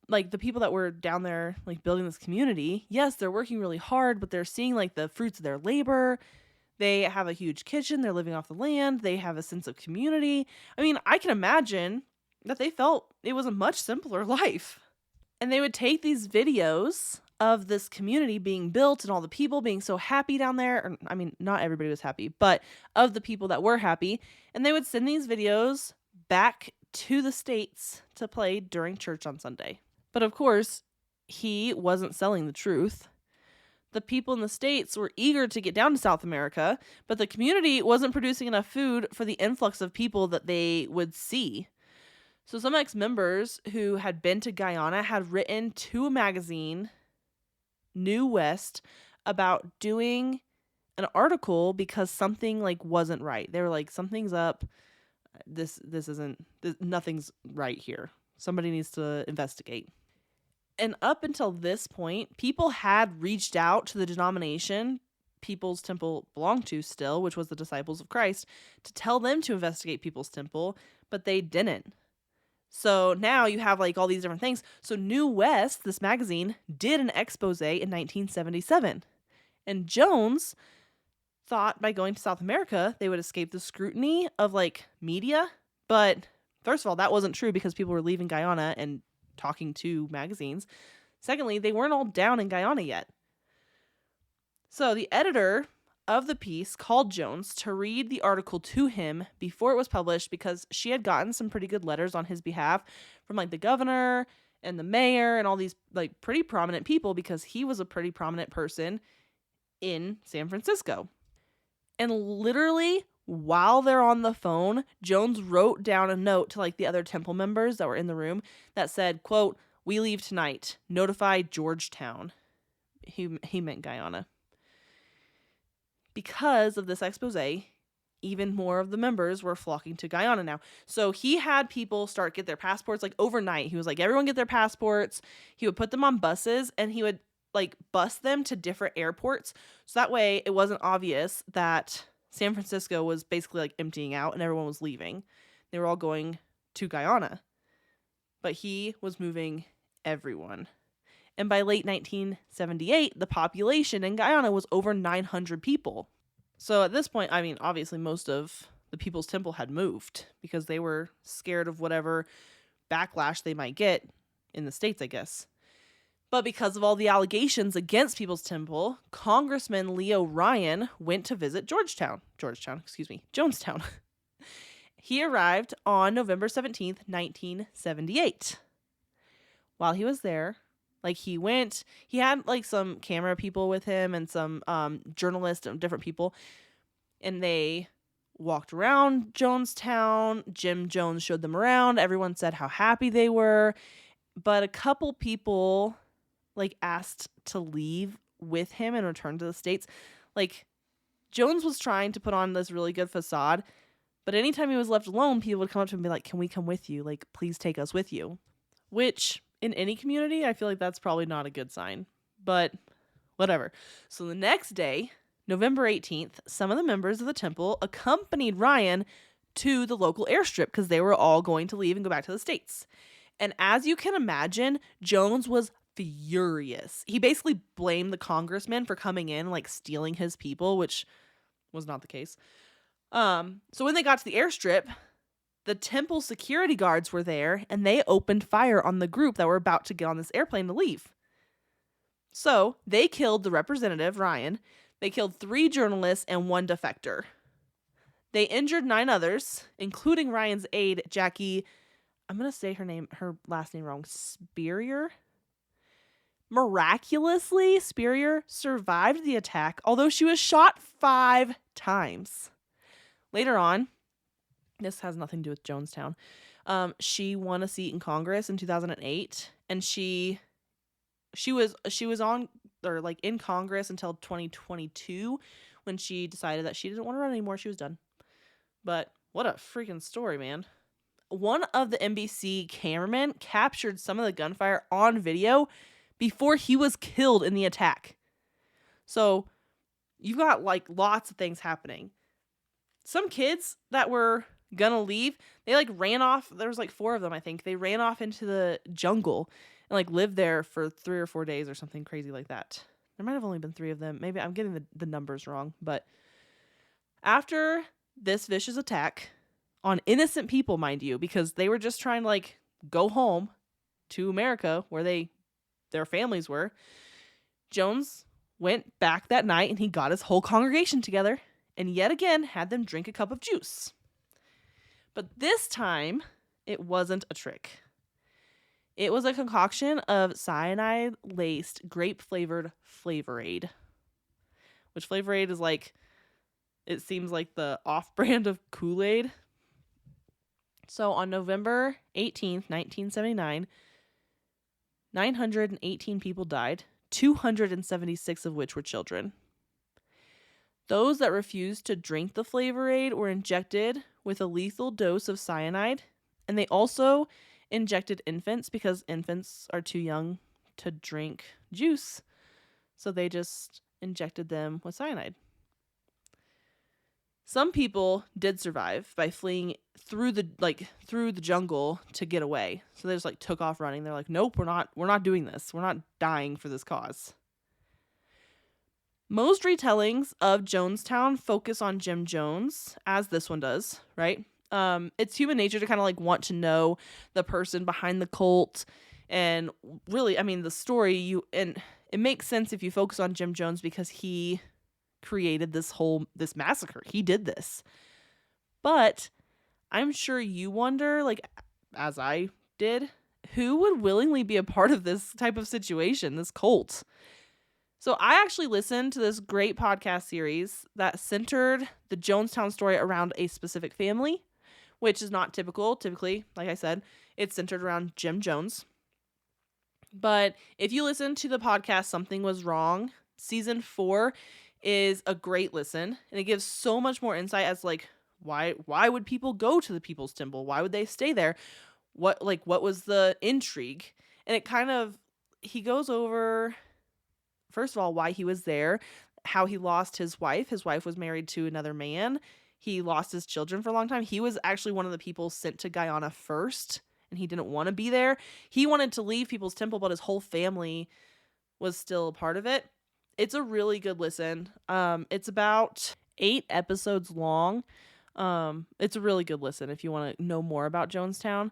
like, the people that were down there, like, building this community, yes, they're working really hard, but they're seeing, like, the fruits of their labor. They have a huge kitchen. They're living off the land. They have a sense of community. I mean, I can imagine that they felt it was a much simpler life. And they would take these videos of this community being built and all the people being so happy down there. Or, I mean, not everybody was happy, but of the people that were happy. And they would send these videos back to the States to play during church on Sunday. But of course, he wasn't selling the truth. The people in the States were eager to get down to South America, but the community wasn't producing enough food for the influx of people that they would see. So some ex-members who had been to Guyana had written to a magazine, New West, about doing an article because something, like, wasn't right. They were like, "Something's up. Nothing's right here. Somebody needs to investigate." And up until this point, people had reached out to the denomination People's Temple belonged to still, which was the Disciples of Christ, to tell them to investigate People's Temple, but they didn't. So now you have, like, all these different things. So New West, this magazine, did an expose in 1977. And Jones thought by going to South America, they would escape the scrutiny of, like, media. But first of all, that wasn't true because people were leaving Guyana and talking to magazines. Secondly, they weren't all down in Guyana yet. So the editor of the piece called Jones to read the article to him before it was published because she had gotten some pretty good letters on his behalf from, like, the governor and the mayor and all these, like, pretty prominent people, because he was a pretty prominent person in San Francisco. And literally, while they're on the phone, Jones wrote down a note to, like, the other temple members that were in the room that said, quote, "We leave tonight. Notify Georgetown." He meant Guyana. Because of this expose, even more of the members were flocking to Guyana now. So he had people get their passports like overnight. He was like, everyone get their passports. He would put them on buses and he would like bus them to different airports. So that way it wasn't obvious that San Francisco was basically like emptying out and everyone was leaving. They were all going to Guyana. But he was moving everyone. And by late 1978, the population in Guyana was over 900 people. So at this point, I mean, obviously most of the People's Temple had moved because they were scared of whatever backlash they might get in the States, I guess. But because of all the allegations against People's Temple, Congressman Leo Ryan went to visit Jonestown. He arrived on November 17th, 1978. While he was there, he had like some camera people with him and some journalists and different people. And they walked around Jonestown. Jim Jones showed them around. Everyone said how happy they were. But a couple people like asked to leave with him and return to the States. Like Jones was trying to put on this really good facade. But anytime he was left alone, people would come up to him and be like, can we come with you? Like, please take us with you. Which, in any community, I feel like that's probably not a good sign. But whatever. So the next day, November 18th, some of the members of the temple accompanied Ryan to the local airstrip because they were all going to leave and go back to the States. And as you can imagine, Jones was furious. He basically blamed the congressman for coming in, like stealing his people, which was not the case. So when they got to the airstrip, the temple security guards were there and they opened fire on the group that were about to get on this airplane to leave. So they killed the representative, Ryan. They killed 3 journalists and 1 defector. They injured 9 others, including Ryan's aide, Jackie, I'm going to say her last name wrong, Spurrier. Miraculously, Spurrier survived the attack, although she was shot 5 times. Later on, this has nothing to do with Jonestown. She won a seat in Congress in 2008, and she was on or like in Congress until 2022 when she decided that she didn't want to run anymore. She was done. But what a freaking story, man. One of the NBC cameramen captured some of the gunfire on video before he was killed in the attack. So you've got like lots of things happening. Some kids that were gonna leave, they like ran off. There was like 4 of them, I think. They ran off into the jungle and like lived there for 3 or 4 days or something crazy like that. There might have only been 3 of them. Maybe I'm getting the numbers wrong. But after this vicious attack on innocent people, mind you, because they were just trying to like go home to America where their families were, Jones went back that night and he got his whole congregation together and yet again had them drink a cup of juice. But this time, it wasn't a trick. It was a concoction of cyanide-laced, grape-flavored Flavor Aid. Which Flavor Aid is like, it seems like the off-brand of Kool-Aid. So on November 18th, 1979, 918 people died, 276 of which were children. Those that refused to drink the Flavor Aid were injected with a lethal dose of cyanide, and they also injected infants because infants are too young to drink juice, so they just injected them with cyanide. Some people did survive by fleeing through the jungle to get away. So they just like took off running. They're like, "Nope, we're not doing this. We're not dying for this cause." Most retellings of Jonestown focus on Jim Jones, as this one does, right? It's human nature to kind of like want to know the person behind the cult, and really, I mean, the story and it makes sense if you focus on Jim Jones because he created this massacre. He did this. But I'm sure you wonder, like, as I did, who would willingly be a part of this type of situation, this cult? So I actually listened to this great podcast series that centered the Jonestown story around a specific family, which is not typical. Typically, like I said, it's centered around Jim Jones. But if you listen to the podcast Something Was Wrong, season 4, is a great listen, and it gives so much more insight as like why would people go to the People's Temple? Why would they stay there? What was the intrigue? And it kind of he goes over first of all why he was there, how he lost his wife. His wife was married to another man. He lost his children for a long time. He was actually one of the people sent to Guyana first, and he didn't want to be there. He wanted to leave People's Temple, but his whole family was still a part of it. It's a really good listen. It's about 8 episodes long. It's a really good listen if you want to know more about Jonestown.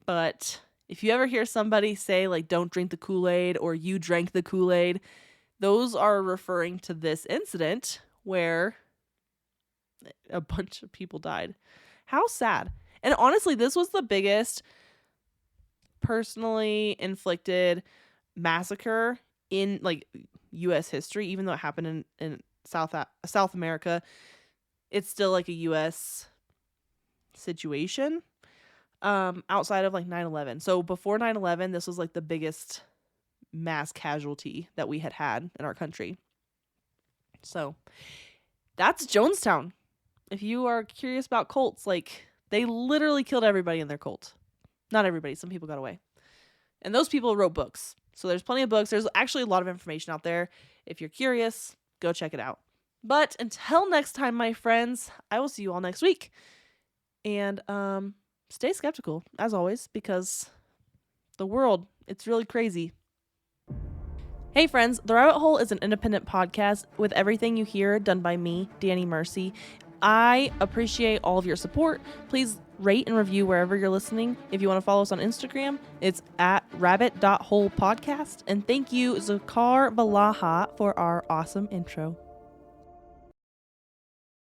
But if you ever hear somebody say like don't drink the Kool-Aid or you drank the Kool-Aid, those are referring to this incident where a bunch of people died. How sad. And honestly, this was the biggest personally inflicted massacre in like US history, even though it happened in South America. It's still like a US situation outside of like 9/11. So before 9/11, this was like the biggest mass casualty that we had in our country. So that's Jonestown. If you are curious about cults, like they literally killed everybody in their cult. Not everybody, some people got away. And those people wrote books. So there's plenty of books. There's actually a lot of information out there. If you're curious, go check it out. But until next time, my friends, I will see you all next week. And stay skeptical, as always, because the world, it's really crazy. Hey friends, The Rabbit Hole is an independent podcast with everything you hear done by me, Danny Mercy. I appreciate all of your support. Please rate and review wherever you're listening. If you want to follow us on Instagram, it's at rabbit.holepodcast. And thank you, Zakar Valaha, for our awesome intro.